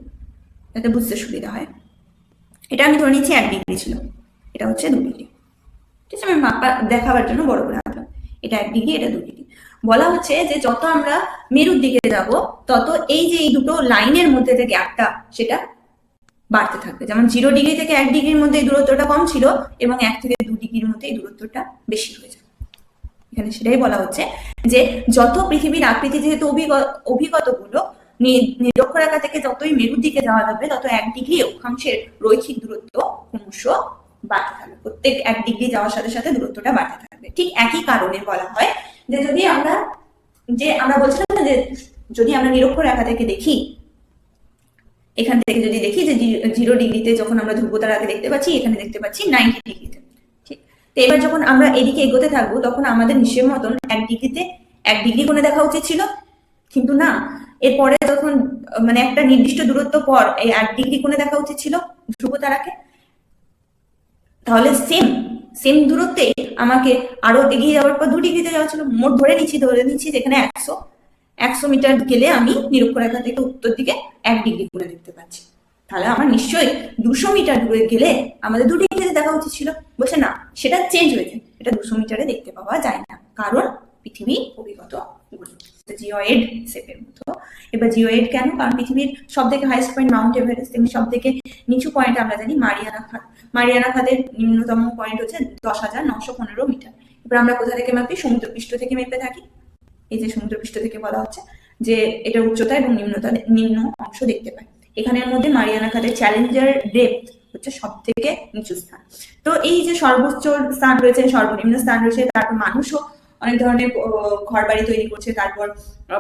Speaker 1: যাতে বুঝতে সুবিধা হয়। এটা আমি ধরে নিচ্ছি 1 ডিগ্রি ছিল, এটা হচ্ছে 2 ডিগ্রি। ঠিক আছে, আমি মাপা দেখাবার জন্য বড় করে আঁকলাম। এটা 1 ডিগ্রি, এটা 2 ডিগ্রি। বলা হচ্ছে যে যত আমরা মেরুর দিকে যাব তত এই যে এই দুটো লাইনের মধ্যে যে গ্যাপটা সেটা বাড়তে থাকবে। যেমন 0 ডিগ্রি থেকে 1 ডিগ্রির মধ্যে এই দূরত্বটা কম ছিল এবং 1 থেকে 2 ডিগ্রির মধ্যে এই দূরত্বটা বেশি হয়ে যাবে। এখানে সেটাই বলা হচ্ছে যে যত পৃথিবীর আকৃতি যেহেতু অভিগত গুলো, নিরক্ষরেখা থেকে যতই মেরুর দিকে যাওয়া যাবে তত 1 ডিগ্রি অক্ষাংশের রৈখিক দূরত্ব ক্রমশ বাড়তে থাকবে। প্রত্যেক 1 ডিগ্রি যাওয়ার সাথে সাথে দূরত্বটা বাড়তে থাকবে। ঠিক একই কারণে বলা হয় যে যদি আমরা বলছিলাম না যে যদি আমরা নিরক্ষরেখা থেকে দেখি, এখান থেকে যদি দেখি যে 0 ডিগ্রিতে যখন আমরা ধ্রুবতারাকে দেখতে পাচ্ছি, এখানে দেখতে পাচ্ছি 90 ডিগ্রিতে। ঠিক, তো এবার যখন আমরা এদিকে এগোতে থাকবো তখন আমাদের হিসেব মতন 1 ডিগ্রিতে 1 ডিগ্রি কোণে দেখা উচিত ছিল, কিন্তু না, এরপরে যখন মানে একটা নির্দিষ্ট দূরত্ব পর এই 1 ডিগ্রি কোণে দেখা উচিত ছিল ধ্রুবতারাকে। তাহলে সেম দূরত্বে আমাকে আরো এগিয়ে যাওয়ার পর 2 ডিগ্রিতে যাওয়া ছিল। মোট ধরে নিচ্ছি যেখানে 100 মিটার গেলে আমি নিরক্ষরেখা থেকে উত্তর দিকে 1 ডিগ্রি কোণে দেখতে পাচ্ছি। তাহলে আমার নিশ্চয়ই 200 মিটার দূরে গেলে আমাদের 2 ডিগ্রিতে দেখা উচিত ছিল। বলছে না, সেটা চেঞ্জ হয়েছে, এটা 200 মিটারে দেখতে পাওয়া যায় না, কারণ পৃথিবী অভিগত জিওয়েড শেপের মতো। এবার জিওয়েড কেন? কারণ পৃথিবীর সব থেকে হাইস্ট পয়েন্ট মাউন্ট এভারেস্ট, তেমনি সব থেকে নিচু পয়েন্ট আমরা জানি মারিয়ানা খাত। মারিয়ানা খাতের নিম্নতম পয়েন্ট হচ্ছে 10,915 মিটার। এবার আমরা কোথা থেকে মাপি? সমুদ্রপৃষ্ঠ থেকে মেপে থাকি। এই যে সমুদ্রপৃষ্ঠ থেকে বলা হচ্ছে যে এটা উচ্চতা এবং নিম্ন অংশ দেখতে পায়। এখানের মধ্যে মারিয়ানা খাতের চ্যালেঞ্জার ডেপথ হচ্ছে সব থেকে নিচু স্থান। তো এই যে সর্বোচ্চ স্থান রয়েছে, সর্বনিম্ন স্থান রয়েছে, তারপর মানুষও অনেক ধরনের ঘর বাড়ি তৈরি করছে, তারপর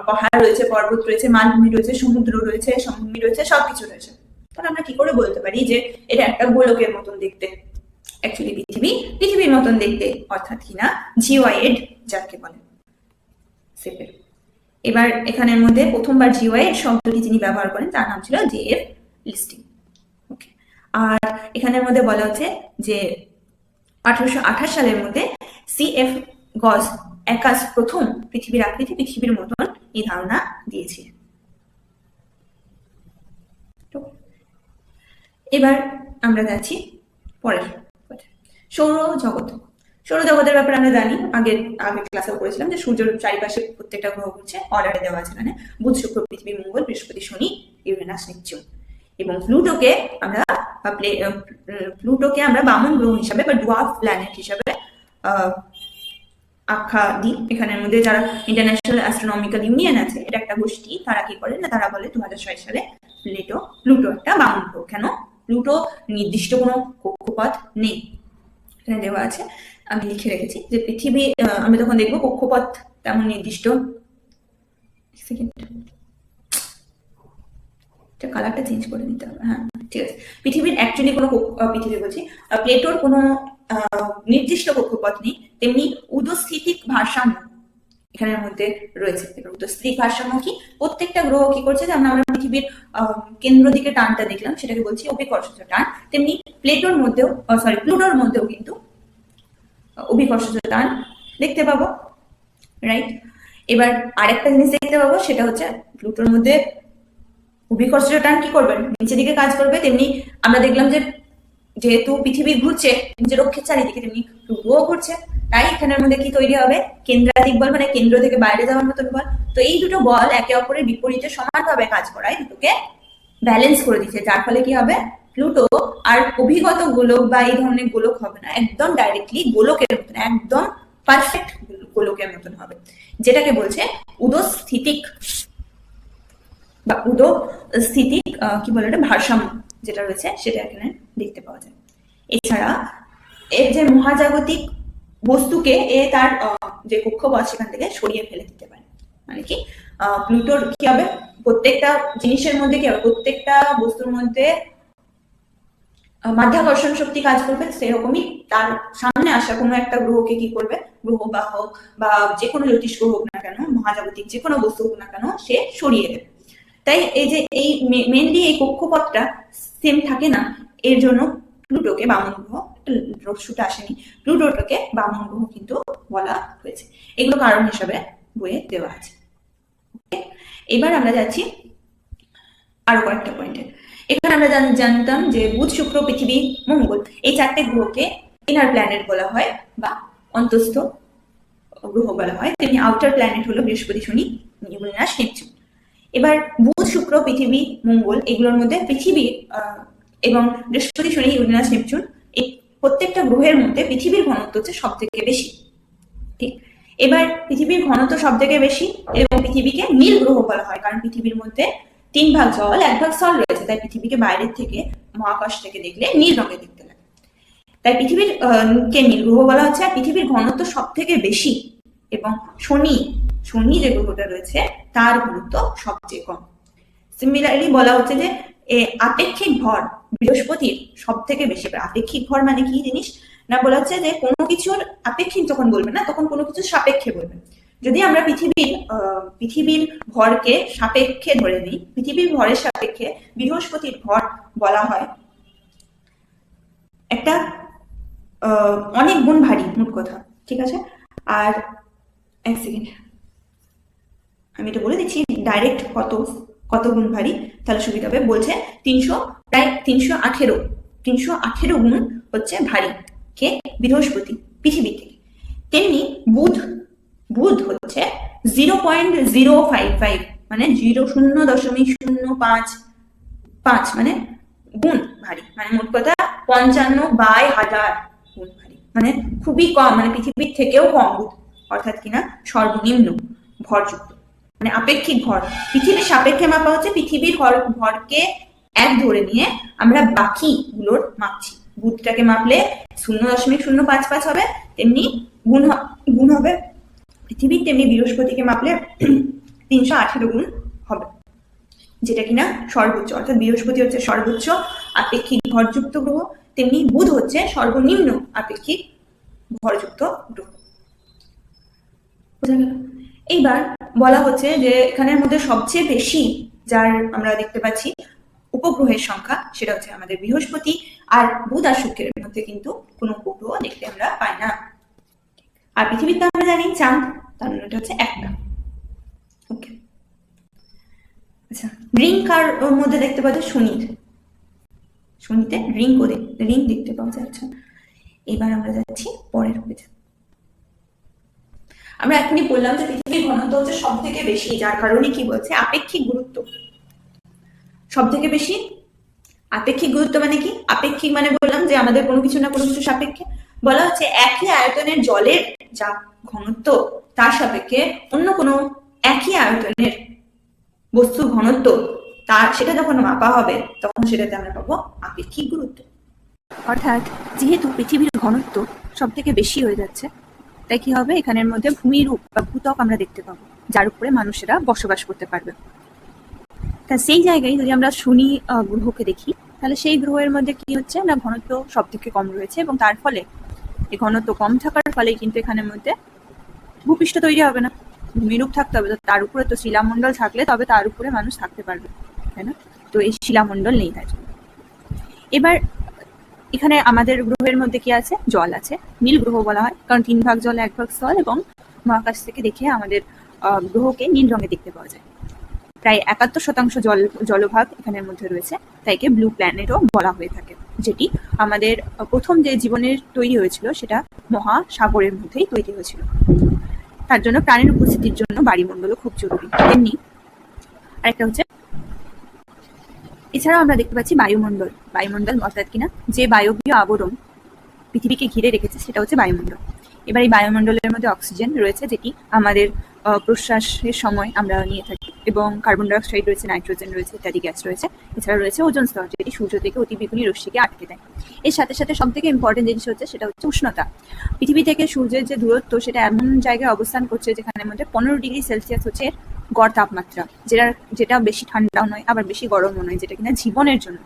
Speaker 1: পাহাড় রয়েছে, পর্বত রয়েছে, মালভূমি রয়েছে, সমুদ্র রয়েছে, সমভূমি রয়েছে, সবকিছু রয়েছে। তাহলে আমরা কি করে বলতে পারি যে এটা একটা গোলকের মতন দেখতে? অ্যাকচুয়ালি পৃথিবীর মতন দেখতে, অর্থাৎ কিনা জিওয়েড যাকে বলে শেপের। এবার এখানের মধ্যে প্রথমবার জিওয়েড শব্দটি যিনি ব্যবহার করেন তার নাম ছিল জে.এফ. লিস্টিং। ওকে, আর এখানের মধ্যে বলা হচ্ছে যে 1828 সালের মধ্যে সি.এফ. গজ একাজ প্রথম পৃথিবীর আকৃতি পৃথিবীর মতন এই ধারণা দিয়েছে। এবার আমরা যাচ্ছি পরের সৌরজগৎ। সৌরজগতের ব্যাপারে আমরা জানি, আগের ক্লাসেও করেছিলাম যে সূর্যের চারিপাশে প্রত্যেকটা গ্রহ ঘুরছে, অর্ডারে দেওয়া আছে, মানে বুধ, শুক্র, পৃথিবী, মঙ্গল, বৃহস্পতি, শনি, ইউরেনাস, নেপচুন। এবং প্লুটোকে আমরা বামন গ্রহ হিসাবে বা ডুয়ার্ফ প্ল্যানেট হিসাবে আখ্যা দিই। এখানের মধ্যে যারা ইন্টারন্যাশনাল অ্যাস্ট্রোনমিক্যাল ইউনিয়ন আছে, এটা একটা গোষ্ঠী, তারা কি করে না, তারা বলে 2006 সালে প্লুটো একটা বামন গ্রহ। কেন? প্লুটো নির্দিষ্ট কোনো কক্ষপথ নেই, এখানে দেওয়া আছে, আমি লিখে রেখেছি যে পৃথিবী, আমি তখন দেখবো কক্ষপথ তেমন নির্দিষ্ট। কালারটা চেঞ্জ করে নিতে হবে, হ্যাঁ ঠিক আছে। পৃথিবীর অ্যাকচুয়ালি কোনো প্লেটোর কোনো নির্দিষ্ট কক্ষপথ নেই, তেমনি উদস্থিতিক ভারসাম্য এখানের মধ্যে রয়েছে। উদস্থিতিক ভারসাম্য কি? প্রত্যেকটা গ্রহ কি করছে, যেমন আমরা পৃথিবীর কেন্দ্র দিকে টানটা দেখলাম, সেটাকে বলছি অভিকর্ষজ টান, তেমনি প্লুটোর মধ্যেও কিন্তু অভিকর্ষজ টান দেখতে পাবো, রাইট? এবার আরেকটা জিনিস দেখতে পাবো, সেটা হচ্ছে প্লুটোর মধ্যে অভিকর্ষজ টান কি করবে, নিচের দিকে কাজ করবে। তেমনি আমরা দেখলাম যে যেহেতু পৃথিবী ঘুরছে নিজের অক্ষের চারিদিকে, তেমনি প্লুটোও ঘুরছে, তাই এখানের মধ্যে কি তৈরি হবে? কেন্দ্রাধিক বল, মানে কেন্দ্র থেকে বাইরে যাওয়ার মতন বল। তো এই দুটো বল একে অপরের বিপরীতে সমানভাবে কাজ করায়, দুটোকে ব্যালেন্স করে দিচ্ছে, যার ফলে কি হবে, প্লুটো আর অভিগত গোলক বা এই ধরনের গোলক হবে না, একদম ডাইরেক্টলি গোলকের মতন, একদম পারফেক্ট গোলকের মতন হবে, যেটাকে বলছে উদস্থিতিক কি বলে ওটা, ভারসাম্য যেটা রয়েছে সেটা এখানে দেখতে পাওয়া যায়। এছাড়া এর যে মহাজাগতিক বস্তুকে তার যে কক্ষপথ সেখান থেকে সরিয়ে ফেলে দিতে পারে। মানে কি, প্লুটোর কি হবে, প্রত্যেকটা জিনিসের মধ্যে কি হবে, প্রত্যেকটা বস্তুর মধ্যে মাধ্যাকর্ষণ শক্তি কাজ করবে, সেরকমই তার সামনে আসা কোনো একটা গ্রহকে কি করবে, গ্রহ বা হোক বা যে কোনো জ্যোতিষ্ক হোক না কেন, মহাজাগতিক যে কোনো বস্তু হোক না কেন, সে সরিয়ে দেবে। তাই এই যে এই মেনলি এই কক্ষপথটা সেম থাকে না, এর জন্য প্লুটোকে বামন গ্রহ, রস্যুটা আসেনি, প্লুটোটাকে বামন গ্রহ কিন্তু বলা হয়েছে। এগুলো কারণ হিসাবে বইয়ে দেওয়া আছে। এবার আমরা যাচ্ছি আরো কয়েকটা পয়েন্টে। এখানে আমরা জানতাম যে বুধ, শুক্র, পৃথিবী, মঙ্গল এই চারটে গ্রহকে ইনার প্ল্যানেট বলা হয় বা অন্তস্থ গ্রহ বলা হয়। তেমনি আউটার প্ল্যানেট হলো বৃহস্পতি, শনি, ইউরেনাস, নেপচুন। এবার বুধ, শুক্র, পৃথিবী, মঙ্গল এগুলোর মধ্যে পৃথিবী এবং বৃহস্পতি, শনি, ইউরেনাস, নেপচুন এই প্রত্যেকটা গ্রহের মধ্যে পৃথিবীর ঘনত্ব হচ্ছে সব থেকে বেশি, ঠিক? এবার পৃথিবীর ঘনত্ব সব থেকে বেশি এবং পৃথিবীকে নীল গ্রহ বলা হয়, কারণ পৃথিবীর মধ্যে 3 ভাগ জল 1 ভাগ স্থল রয়েছে, তাই পৃথিবীকে বাইরের থেকে মহাকাশ থেকে দেখলে নীল রঙে দেখতে লাগে, তাই পৃথিবীর কে নীল গ্রহ বলা হচ্ছে। আর পৃথিবীর ঘনত্ব সব থেকে বেশি এবং শনি যে গ্রহটা রয়েছে তার ঘনত্ব সবচেয়ে কম। সিমিলারলি বলা হচ্ছে যে আপেক্ষিক ভর বৃহস্পতির সব থেকে বেশি। আপেক্ষিক ভর মানে কি জিনিস না, বলা হচ্ছে যে কোনো কিছুর আপেক্ষিক যখন বলবে না, তখন কোনো কিছু সাপেক্ষে বলবে। যদি আমরা পৃথিবীর ভরকে সাপেক্ষে ধরে নিই, পৃথিবীর ভরের সাপেক্ষে বৃহস্পতির ভর বলা হয় একটা অনেক গুণ ভারী, মোট কথা, ঠিক আছে? আর এক সেকেন্ড, আমি এটা বলে দিচ্ছি ডাইরেক্ট কত গুণ ভারী, তাহলে সুবিধা হবে। বলছে প্রায় 318 গুণ হচ্ছে ভারী কে বৃহস্পতি পৃথিবী থেকে। তেমনি বুধ হচ্ছে 0.055 মানে 0.005 মানে গুণ ভারী, মানে মোট কথা 55/1000 গুণ ভারী, মানে খুবই কম, মানে পৃথিবীর থেকেও কম বুধ, অর্থাৎ কিনা সর্বনিম্ন ভরযুক্ত, মানে আপেক্ষিক ভর। পৃথিবীর সাপেক্ষে মাপা হচ্ছে পৃথিবীর ভরকে 1 ধরে নিয়ে আমরা বাকি গুলোর মাপছি। বুধটাকে মাপলে 0.055 হবে, তেমনি গুণ হবে পৃথিবীর, তেমনি বৃহস্পতিকে মাপলে 318 গুণ হবে, যেটা কিনা সর্বোচ্চ। অর্থাৎ বৃহস্পতি হচ্ছে সর্বোচ্চ আপেক্ষিক ভরযুক্ত গ্রহ, তেমনি বুধ হচ্ছে সর্বনিম্ন আপেক্ষিক ভরযুক্ত গ্রহ। এইবার বলা হচ্ছে যে এখানের মধ্যে সবচেয়ে বেশি যার আমরা দেখতে পাচ্ছি উপগ্রহের সংখ্যা, সেটা হচ্ছে আমাদের বৃহস্পতি। আর বুধ আর শুক্রের মধ্যে কিন্তু কোনো উপগ্রহ দেখতে আমরা পাই না। আর পৃথিবীতে আমরা জানি চাঁদ, তার মানে হচ্ছে একটা। ওকে, আচ্ছা, রিং কার মধ্যে দেখতে পাচ্ছি শনির, শনিতে রিং দেখতে পাওয়া যাচ্ছে। এবার আমরা যাচ্ছি পরের পেজে। আমরা এখনই বললাম যে পৃথিবীর ঘনত্ব হচ্ছে সব থেকে বেশি, যার কারণে কি বলছে আপেক্ষিক গুরুত্ব সব থেকে বেশি। আপেক্ষিক গুরুত্ব মানে কি? আপেক্ষিক মানে বললাম যে আমাদের কোনো কিছু না কোনো কিছু সাপেক্ষে। বলা হচ্ছে একই আয়তনের জলের যা ঘনত্ব তার সাপেক্ষে অন্য কোনো একই আয়তনের বস্তুর ঘনত্ব সেটা যখন মাপা হবে তখন সেটাতে আমরা পাবো আপেক্ষিক গুরুত্ব। অর্থাৎ যেহেতু পৃথিবীর ঘনত্ব সব থেকে বেশি হয়ে যাচ্ছে, তাই কি হবে, এখানের মধ্যে ভূমিরূপ বা ভূত্বক আমরা দেখতে পাবো, যার উপরে মানুষেরা বসবাস করতে পারবে। তা সেই জায়গায় যদি আমরা শনি গ্রহকে দেখি, তাহলে সেই গ্রহের মধ্যে কি হচ্ছে না, ঘনত্ব সব থেকে কম রয়েছে, এবং তার ফলে এই ঘনত্ব কম থাকার ফলে কিন্তু এখানের মধ্যে ভূপৃষ্ঠ তৈরি হবে না, ভূমিরূপ থাকতে হবে। তো তার উপরে তো শিলামণ্ডল থাকলে তবে তার উপরে মানুষ থাকতে পারবে, তাই না? তো এই শিলামণ্ডল নেই তার জন্য। এবার এখানে আমাদের গ্রহের মধ্যে কি আছে? জল আছে। নীল গ্রহ বলা হয় কারণ 3 ভাগ জল 1 ভাগ স্থল, এবং মহাকাশ থেকে দেখে আমাদের গ্রহকে নীল রঙে দেখতে পাওয়া যায়। প্রায় 71% জলভাগ এখানের মধ্যে রয়েছে, তাই একে ব্লু প্ল্যানেটও বলা হয়ে থাকে। যেটি আমাদের প্রথম যে জীবনের তৈরি হয়েছিল সেটা মহাসাগরের মধ্যেই তৈরি হয়েছিল। তার জন্য প্রাণীর উপস্থিতির জন্য বায়ুমণ্ডলও খুব জরুরি। তেমনি আরেকটা হচ্ছে, এছাড়াও আমরা দেখতে পাচ্ছি বায়ুমণ্ডল অর্থাৎ কিনা যে বায়বীয় আবরণ পৃথিবীকে ঘিরে রেখেছে সেটা হচ্ছে বায়ুমণ্ডল। এবার এই বায়ুমণ্ডলের মধ্যে অক্সিজেন রয়েছে, যেটি আমাদের প্রশ্বাসের সময় আমরা নিয়ে থাকি, এবং কার্বন ডাই অক্সাইড রয়েছে, নাইট্রোজেন রয়েছে, ইত্যাদি গ্যাস রয়েছে। এছাড়া রয়েছে ওজোন স্তর, যেটি সূর্য থেকে অতিবেগুনি রশ্মিকে আটকে দেয়। এর সাথে সাথে সব থেকে ইম্পর্টেন্ট জিনিস হচ্ছে সেটা হচ্ছে উষ্ণতা। পৃথিবী থেকে সূর্যের যে দূরত্ব সেটা এমন জায়গায় অবস্থান করছে যেখানে মধ্যে 15 ডিগ্রি সেলসিয়াস হচ্ছে গড় তাপমাত্রা, যেটা বেশি ঠান্ডাও নয় আবার বেশি গরমও নয়, যেটা কিনা জীবনের জন্য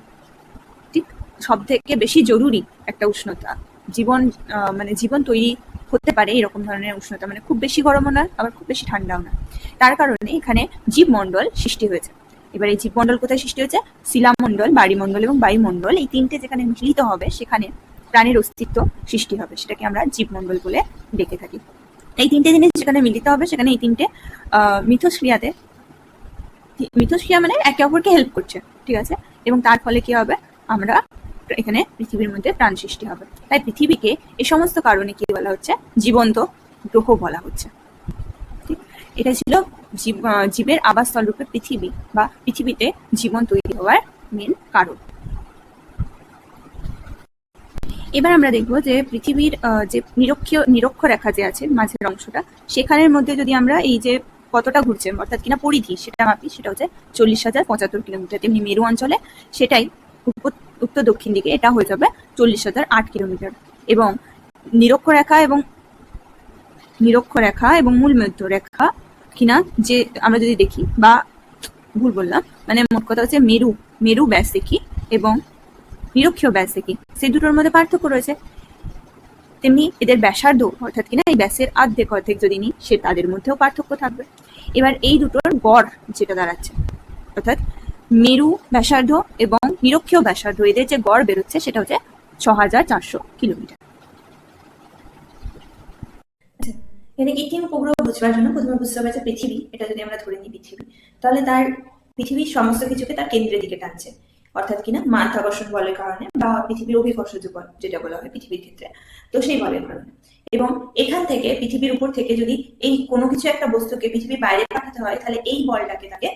Speaker 1: ঠিক সব থেকে বেশি জরুরি একটা উষ্ণতা। জীবন তৈরি হতে পারে এরকম ধরনের উষ্ণতা, মানে খুব বেশি গরমও নয় আবার খুব বেশি ঠান্ডাও নয়। তার কারণে এখানে জীবমণ্ডল সৃষ্টি হয়েছে। এবার এই জীবমণ্ডল কোথায় সৃষ্টি হয়েছে? শিলামণ্ডল, বায়ুমণ্ডল এবং বায়ুমণ্ডল, এই তিনটে যেখানে মিলিত হবে সেখানে প্রাণীর অস্তিত্ব সৃষ্টি হবে, সেটাকে আমরা জীবমণ্ডল বলে ডেকে থাকি। এই তিনটে জিনিস যেখানে মিলিত হবে সেখানে এই তিনটে মিথস্ক্রিয়া মানে একে অপরকে হেল্প করছে, ঠিক আছে? এবং তার ফলে কি হবে, আমরা এখানে পৃথিবীর মধ্যে প্রাণ সৃষ্টি হবে। তাই পৃথিবীকে এই সমস্ত কারণে কি বলা হচ্ছে? জীবন্ত গ্রহ বলা হচ্ছে। ঠিক, এটা ছিল জীবের আবাসস্থল রূপে পৃথিবী বা পৃথিবীতে জীবন তৈরি হওয়ার মেন কারণ। এবার আমরা দেখবো যে পৃথিবীর যে নিরক্ষরেখা যে আছে মাঝের অংশটা, সেখানের মধ্যে যদি আমরা এই যে কতটা ঘুরছে অর্থাৎ কিনা পরিধি সেটা মাপি, সেটা হচ্ছে 40,075 কিলোমিটার। তেমনি মেরু অঞ্চলে সেটাই উত্তর দক্ষিণ দিকে এটা হয়ে যাবে 40,008 কিলোমিটার। এবং নিরক্ষরেখা এবং মূল মধ্য রেখা কিনা যে আমরা যদি দেখি, বা ভুল বললাম, মানে মোট কথা হচ্ছে মেরু ব্যাস দেখি এবং নিরক্ষীয় ব্যাস দেখি, সেই দুটোর মধ্যে পার্থক্য রয়েছে। তেমনি এদের ব্যাসার্ধ অর্থাৎ কিনা এই ব্যাসের অর্ধেক যদি নিই, সে তাদের মধ্যেও পার্থক্য থাকবে। এবার এই দুটোর গড় যেটা দাঁড়াচ্ছে, অর্থাৎ মেরু ব্যাসার্ধ এবং নিরক্ষীয় ব্যাসার্ধ, এদের যে গড় বেরোচ্ছে সেটা হচ্ছে 6,400 কিলোমিটার। এখানে কৃত্রিম উপগ্রহ বুঝবার জন্য প্রথমে বুঝতে হবে যে পৃথিবী, এটা যদি আমরা ধরে নিই পৃথিবী, তাহলে পৃথিবীর সমস্ত কিছুকে তার কেন্দ্রের দিকে টানছে, অর্থাৎ কিনা মাধ্যাকর্ষণ বলের কারণে বা পৃথিবীর অভিকর্ষজ বল যেটা বলা হয় পৃথিবীর ক্ষেত্রে, তো সেই বলের কারণে। এবং এখান থেকে পৃথিবীর উপর থেকে যদি এই কোনো কিছু একটা বস্তুকে পৃথিবীর বাইরে পাঠাতে হয়, তাহলে এই বলটাকে তাকে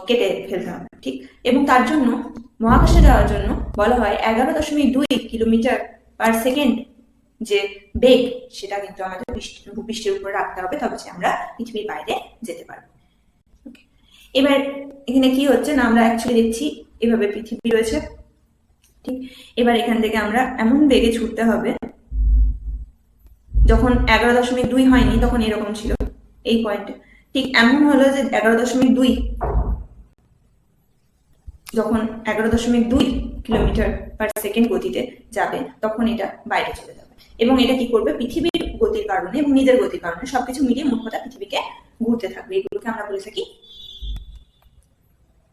Speaker 1: কেটে ফেলতে হবে, ঠিক? এবং তার জন্য মহাকাশে যাওয়ার জন্য বলা হয় 11.2 কিলোমিটার পার সেকেন্ড যে বেগ সেটা কিন্তু আমাদের ভূপৃষ্ঠের উপরে রাখতে হবে, তবে আমরা পৃথিবীর বাইরে যেতে পারবো। এবার এখানে কি হচ্ছে না, আমরা অ্যাকচুয়ালি দেখছি এভাবে পৃথিবী রয়েছে, ঠিক। এবার এখান থেকে আমরা এমন বেগে ছুটতে হবে, যখন 11.2 হয়নি তখন এরকম ছিল এই পয়েন্টে, ঠিক এমন হলো যে 11.2 যখন 11.2 কিলোমিটার পার সেকেন্ড গতিতে যাবে তখন এটা বাইরে চলে যাবে, এবং এটা কি করবে, পৃথিবীর গতির কারণে এবং নিজের গতির কারণে সবকিছু মিলিয়ে মোট কথা পৃথিবীকে ঘুরতে থাকবে। এগুলোকে আমরা বলে থাকি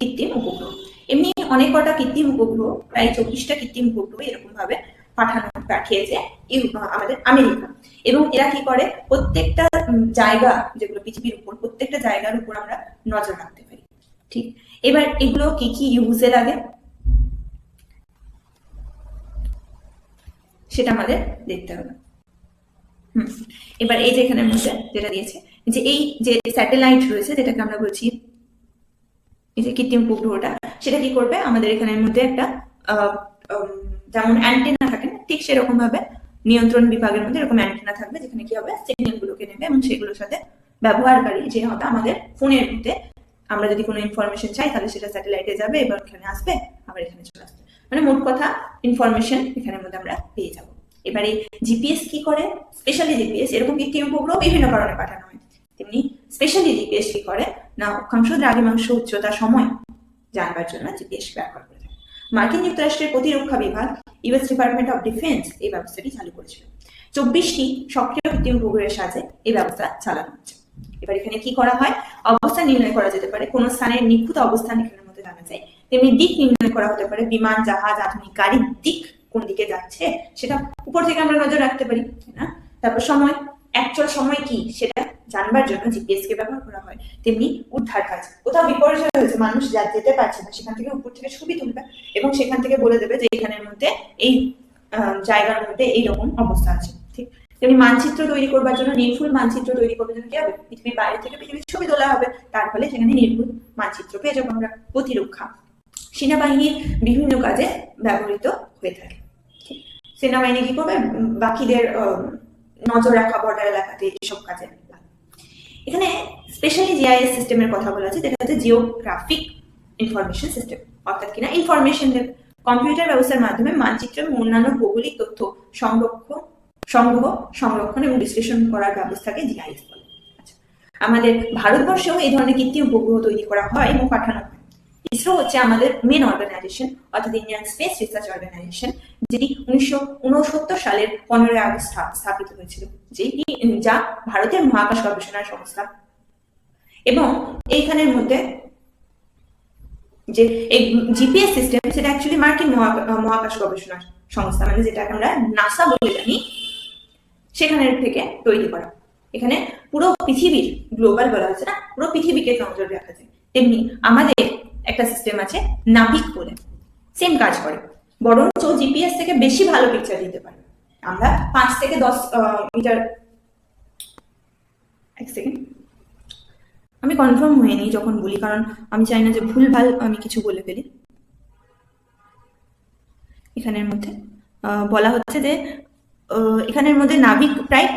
Speaker 1: কৃত্রিম উপগ্রহ। এমনি অনেক কটা কৃত্রিম উপগ্রহ, প্রায় 24টা কৃত্রিম উপগ্রহ এরকম ভাবে পাঠিয়েছে আমাদের আমেরিকা, এবং এরা কি করে, প্রত্যেকটা জায়গা যেগুলো পৃথিবীর উপর, প্রত্যেকটা জায়গার উপর আমরা নজর রাখতে পারি, ঠিক। এবার এগুলো কি কি ইউজে লাগে সেটা আমাদের দেখতে হবে। এবার এই যে এখানের মধ্যে যেটা দিয়েছে, যে এই যে স্যাটেলাইট রয়েছে যেটাকে আমরা বলছি এই যে কৃত্রিম উপগ্রহটা, সেটা কি করবে, আমাদের এখানের মধ্যে একটা যেমন অ্যান্টেনা থাকে না, ঠিক সেরকম ভাবে নিয়ন্ত্রণ বিভাগের মধ্যে এরকম অ্যান্টেনা থাকবে, যেখানে কি হবে, সিগন্যাল গুলোকে নেবে এবং সেগুলোর সাথে ব্যবহারকারী যে হবে আমাদের ফোনের মধ্যে, আমরা যদি কোনো ইনফরমেশন চাই তাহলে সেটা স্যাটেলাইটে যাবে, এবার এখানে আসবে, আবার এখানে চলে আসবে, মানে মোট কথা ইনফরমেশন এখানের মধ্যে আমরা পেয়ে যাবো। এবার এই জিপিএস কি করে, স্পেশালি জিপিএস এরকম কৃত্রিম উপগ্রহ বিভিন্ন কারণে পাঠানো হয়, তেমনি স্পেশালি জিপিএস কি করে না, অক্ষাংশ দ্রাঘিমাংশ উচ্চতা সময় জানবার জন্য জিপিএস ব্যবহার করে থাকে। মার্কিন যুক্তরাষ্ট্রের প্রতিরক্ষা বিভাগ ইউএস ডিপার্টমেন্ট অফ ডিফেন্স এই ব্যবস্থাটি চালু করেছিল। 24টি সক্রিয় কৃত্রিম উপগ্রহের সাথে এই ব্যবস্থা চালানো হচ্ছে। এবার এখানে কি করা হয়, অবস্থান নির্ণয় করা যেতে পারে, কোন স্থানের নিখুঁত অবস্থান এখানের মধ্যে জানা যায়, তেমনি দিক নির্ণয় করা হতে পারে, বিমান জাহাজ আধুনিক গাড়ির দিক কোন দিকে যাচ্ছে সেটা উপর থেকে আমরা নজর রাখতে পারি, না। তারপর সময়, অ্যাকচুয়াল সময় কি সেটা জানবার জন্য জিপিএস কে ব্যবহার করা হয়, তেমনি উদ্ধার কাজ, কোথাও বিপর্যয় হয়েছে, মানুষ যেতে পারছে না, সেখান থেকে উপর থেকে ছবি তুলবে এবং সেখান থেকে বলে দেবে যে এখানের মধ্যে এই জায়গার মধ্যে এইরকম অবস্থা আছে, ঠিক। তেমনি মানচিত্র তৈরি করবার জন্য, নির্ভুল মানচিত্র তৈরি করবার জন্য কি হবে, পৃথিবীর বাইরে থেকে পৃথিবীর ছবি তোলা হবে, তার ফলে সেখানে নির্ভুল মানচিত্র পেয়ে যাবো আমরা। প্রতিরক্ষা, সেনাবাহিনীর বিভিন্ন কাজে ব্যবহৃত হয়ে থাকে, সেনাবাহিনী কি করবে, বাকিদের নজর রাখা, বর্ডার এলাকাতে এসব কাজে। এখানে স্পেশালি জিআইএস সিস্টেমের কথা বলা আছে, যেটা হচ্ছে জিওগ্রাফিক ইনফরমেশন সিস্টেম, অর্থাৎ কিনা ইনফরমেশন কম্পিউটার ব্যবস্থার মাধ্যমে মানচিত্র এবং অন্যান্য ভৌগোলিক তথ্য সংরক্ষণ এবং বিশ্লেষণ করার ব্যবস্থাকে জিআইএস বলে। আমাদের ভারতবর্ষেও এই ধরনের কৃত্রিম উপগ্রহ তৈরি করা হয় এবং পাঠানো হয়। ইসরো হচ্ছে আমাদের মেন অর্গানাইজেশন, অর্থাৎ ইন্ডিয়ান স্পেস রিসার্চ অর্গানাইজেশন, যেটি 1969 সালের 15 আগস্ট স্থাপিত হয়েছিল, যা ভারতের মহাকাশ গবেষণা সংস্থা। এবং এইখানের মধ্যে যে এই জিপিএস সিস্টেম সেটা অ্যাকচুয়ালি মার্কিন মহাকাশ গবেষণা সংস্থা, মানে যেটাকে আমরা নাসা বলে জানি, সেখানের থেকে তৈরি করা। এখানে পুরো পৃথিবীর গ্লোবাল বলা হচ্ছে না, পুরো পৃথিবীকে নজর রাখা যায়। তেমনি আমাদের একটা সিস্টেম আছে নাভিক বলে, সেম কাজ করে, বরঞ্চ জিপিএস থেকে বেশি ভালো পিকচার দিতে পারে। আমরা 5 থেকে 10 মিটার, এক সেকেন্ড আমি কনফার্ম হয়ে নিই যখন বলি, কারণ আমি চাই না যে ভুলভাল আমি কিছু বলে ফেলি। এখানের মধ্যে বলা হচ্ছে যে এখানের মধ্যে নাভিক প্রায়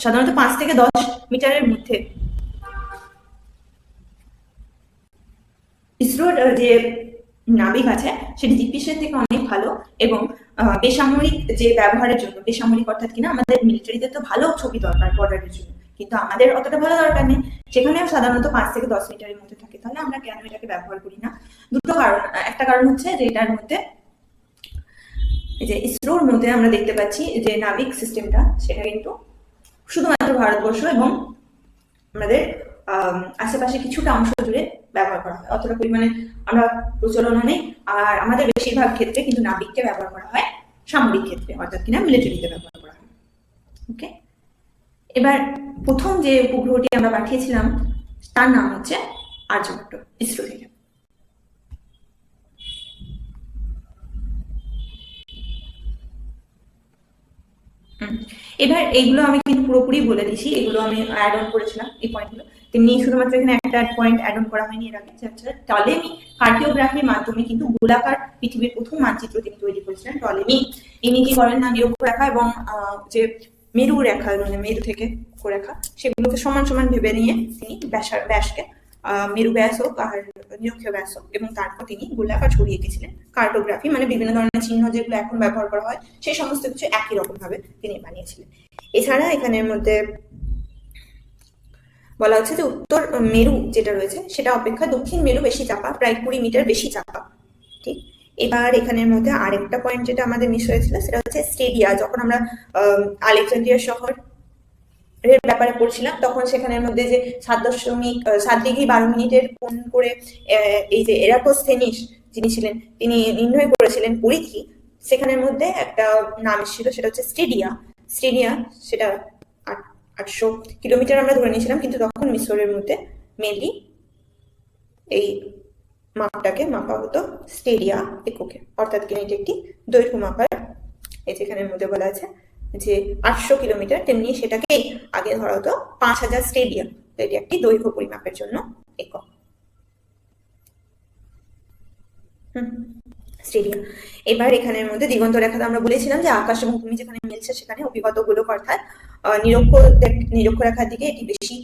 Speaker 1: সাধারণত 5 থেকে 10 মিটারের মধ্যে। ইসরোর যে নাভিক আছে সেটি জিপিএস থেকে অনেক ভালো, এবং বেসামরিক যে ব্যবহারের জন্য, বেসামরিক অর্থাৎ কিনা আমাদের মিলিটারিতে তো ভালো ছবি দরকার বর্ডারের জন্য, কিন্তু আমাদের অতটা ভালো দরকার নেই, সেখানেও সাধারণত 5 থেকে 10 মিটারের মধ্যে থাকে। তাহলে আমরা কেন এটাকে ব্যবহার করি না? দুটো কারণ। একটা কারণ হচ্ছে যে এটার মধ্যে, এই যে ইসরোর মধ্যে আমরা দেখতে পাচ্ছি যে নাভিক সিস্টেমটা, সেটা কিন্তু শুধুমাত্র ভারতবর্ষ এবং আমাদের আশেপাশে কিছুটা অংশ জুড়ে ব্যবহার করা হয়, অতটা পরিমাণে আমরা প্রচলন নেই। আর আমাদের বেশিরভাগ ক্ষেত্রে কিন্তু নাভিককে ব্যবহার করা হয় সামরিক ক্ষেত্রে, অর্থাৎ কিনা মিলিটারিতে ব্যবহার করা হয়। ওকে, এবার প্রথম যে উপগ্রহটি আমরা পাঠিয়েছিলাম তার নাম হচ্ছে আর্যভট্ট, ইসরো থেকে। এবার এইগুলো আমি কিন্তু পুরোপুরি বলে দিছি, এগুলো আমি অ্যাড অন করেছিলাম এই পয়েন্টগুলো। তেমনি শুধুমাত্র এখানে একটা পয়েন্ট অ্যাড অন করা হয়নি এর আগে, টলেমি কার্টোগ্রাফির মাধ্যমে কিন্তু গোলাকার পৃথিবীর প্রথম মানচিত্র তিনি তৈরি করেছিলেন। টলেমি ইনি কি করেন না, নিরক্ষরেখা এবং যে মেরু রেখা, মানে মেরু থেকে রেখা, সেগুলোকে সমান সমান ভেবে নিয়ে তিনি ব্যাসকে মেরু ব্যাস হোক আর নিরক্ষীয় ব্যাস হোক, এবং তারপর তিনি গোলাকার ছড়িয়ে গেছিলেন। কার্টোগ্রাফি মানে বিভিন্ন ধরনের চিহ্ন যেগুলো এখন ব্যবহার করা হয়, সেই সমস্ত কিছু একই রকম ভাবে তিনি বানিয়েছিলেন। এছাড়া এখানের মধ্যে বলা হচ্ছে যে উত্তর মেরু যেটা রয়েছে সেটা অপেক্ষা দক্ষিণ মেরু বেশি চাপা, প্রায় 20 মিটার বেশি চাপা। ঠিক, এবার এখানের মধ্যে আরেকটা পয়েন্ট যেটা আমাদের মিস হয়েছিল সেটা হচ্ছে স্টেডিয়া। যখন আমরা আলেকজান্দ্রিয়া শহর এর ব্যাপারে পড়ছিলাম, তখন সেখানের মধ্যে যে 7 ডিগ্রি 12 মিনিটের কোণ করে এই যে এরাটোস্থেনিস যিনি ছিলেন তিনি নির্ণয় করেছিলেন পরিধি, সেখানের মধ্যে একটা নাম ছিল সেটা হচ্ছে স্টেডিয়া। সেটা 800 কিলোমিটার আমরা ধরে নিয়েছিলাম, কিন্তু তখন মিশরের মধ্যে মেনলি এই মাপটাকে মাপা হতো স্টেডিয়া এককে, অর্থাৎ কিনা এটি একটি দৈর্ঘ্য মাপার। এই যেখানের মধ্যে বলা আছে যে 800 কিলোমিটার, তেমনি সেটাকে আগে ধরা হতো 5000 স্টেডিয়া। তো এটি একটি দৈর্ঘ্য পরিমাপের জন্য একক স্টেডিয়া। এবার এখানের মধ্যে দিগন্ত রেখা আমরা বলেছিলাম যে আকাশ এবং ভূমি যেখানে মিলছে সেখানে অভিগত গোলক অর্থাৎ নিরক্ষরেখার দিকে এটি বেশি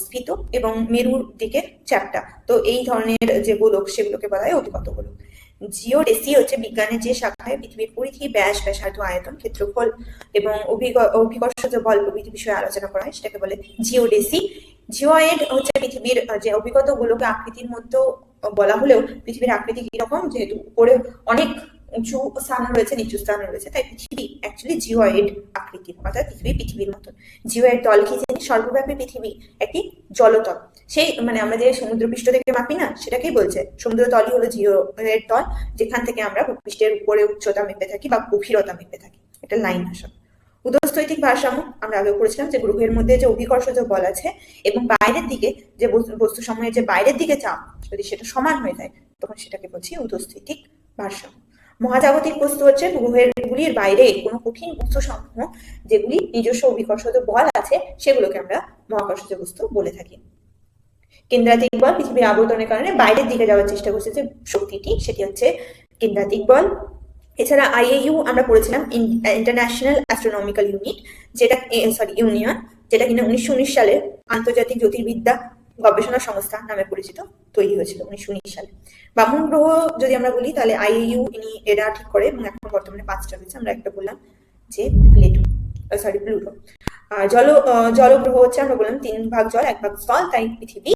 Speaker 1: স্ফীত এবং মেরুর দিকে চ্যাপ্টা। তো এই ধরনের যে গোলক সেগুলোকে বলা হয় অভিগত গোলক। জিওডেসি হচ্ছে বিজ্ঞানের যে শাখায় পৃথিবীর পরিধি, ব্যাস, ব্যাসার্ধ, আয়তন, ক্ষেত্রফল এবং অভিকর্ষজ বল প্রভৃতি বিষয়ে আলোচনা করা হয়, সেটাকে বলে জিওডেসি। জিওয়েড হচ্ছে পৃথিবীর যে অভিগত গোলক আকৃতির মধ্যেও বলা হলেও পৃথিবীর আকৃতি কিরকম, যেহেতু উপরে অনেক উঁচু স্থান রয়েছে, নিচু স্থান রয়েছে, তাই পৃথিবী অ্যাকচুয়ালি জিওয়েড আকৃতির, অর্থাৎ পৃথিবীর মতন। জিওয়েড তল কি জানি, সর্বব্যাপী পৃথিবী একটি জলতল। সেই মানে আমরা যে সমুদ্রপৃষ্ঠ থেকে মাপি না, সেটাকেই বলছে সমুদ্র তলই হলো জিওয়েড তল, যেখান থেকে আমরা ভূপৃষ্ঠের উপরে উচ্চতা মেপে থাকি বা গভীরতা মেপে থাকি। এটা লাইন ভাষা। উদস্থৈতিক ভারসাম্য আমরা আগে পড়েছিলাম যে গ্রহের মধ্যে যে অভিকর্ষজ বল আছে এবং বাইরের দিকে যে বস্তু সমূহের যে বাইরের দিকে চাপ, যদি সেটা সমান হয়ে যায় তখন সেটাকে বলছি উদস্থৈতিক ভারসাম্য। মহাজাগতিক বস্তু হচ্ছে গ্রহের গুলির বাইরে কোনো কঠিন বস্তু সমূহ যেগুলি নিজস্ব অভিকর্ষজ বল আছে, সেগুলোকে আমরা মহাকর্ষজ বস্তু বলে থাকি। কেন্দ্রাতিক বল পৃথিবীর আবর্তনের কারণে বাইরের দিকে যাওয়ার চেষ্টা করছে যে শক্তিটি, সেটি হচ্ছে কেন্দ্রাতিক বল। এছাড়া আইএইউ আমরা পড়েছিলাম ইন্টারন্যাশনাল অ্যাস্ট্রোনমিক্যাল ইউনিয়ন, যেটা কিনা 1919 সালে আন্তর্জাতিক জ্যোতির্বিদ্যা গবেষণা সংস্থা নামে পরিচিত, তৈরি হয়েছিল 1919 সালে। বামন গ্রহ যদি আমরা বলি তাহলে আইএইউ এরা ঠিক করে, এবং এখন বর্তমানে 5টা রয়েছে। আমরা একটা বললাম যে প্লুটো। আর জলগ্রহ হচ্ছে আমরা বললাম 3 ভাগ জল 1 ভাগ স্থল, তাই পৃথিবী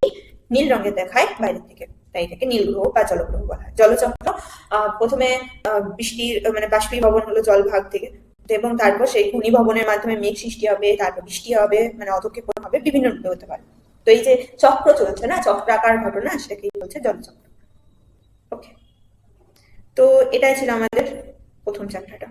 Speaker 1: নীল রঙের দেখায় বাইরের থেকে, তাই এটাকে নীল গ্রহ বা জলগ্রহ বলা হয়। জলচক্র প্রথমে বৃষ্টির মানে বাষ্পীভবন হলো জল ভাগ থেকে, এবং তারপর সেই ঘূর্ণিভবনের মাধ্যমে মেঘ সৃষ্টি হবে, তারপর বৃষ্টি হবে, মানে অধঃক্ষেপণ হবে, বিভিন্ন রূপে হতে পারে। তো এই যে চক্র চলছে না, চক্রাকার ঘটনা, সেটাকেই বলছে জলচক্র। ওকে, তো এটাই ছিল আমাদের প্রথম চ্যাপ্টারটা।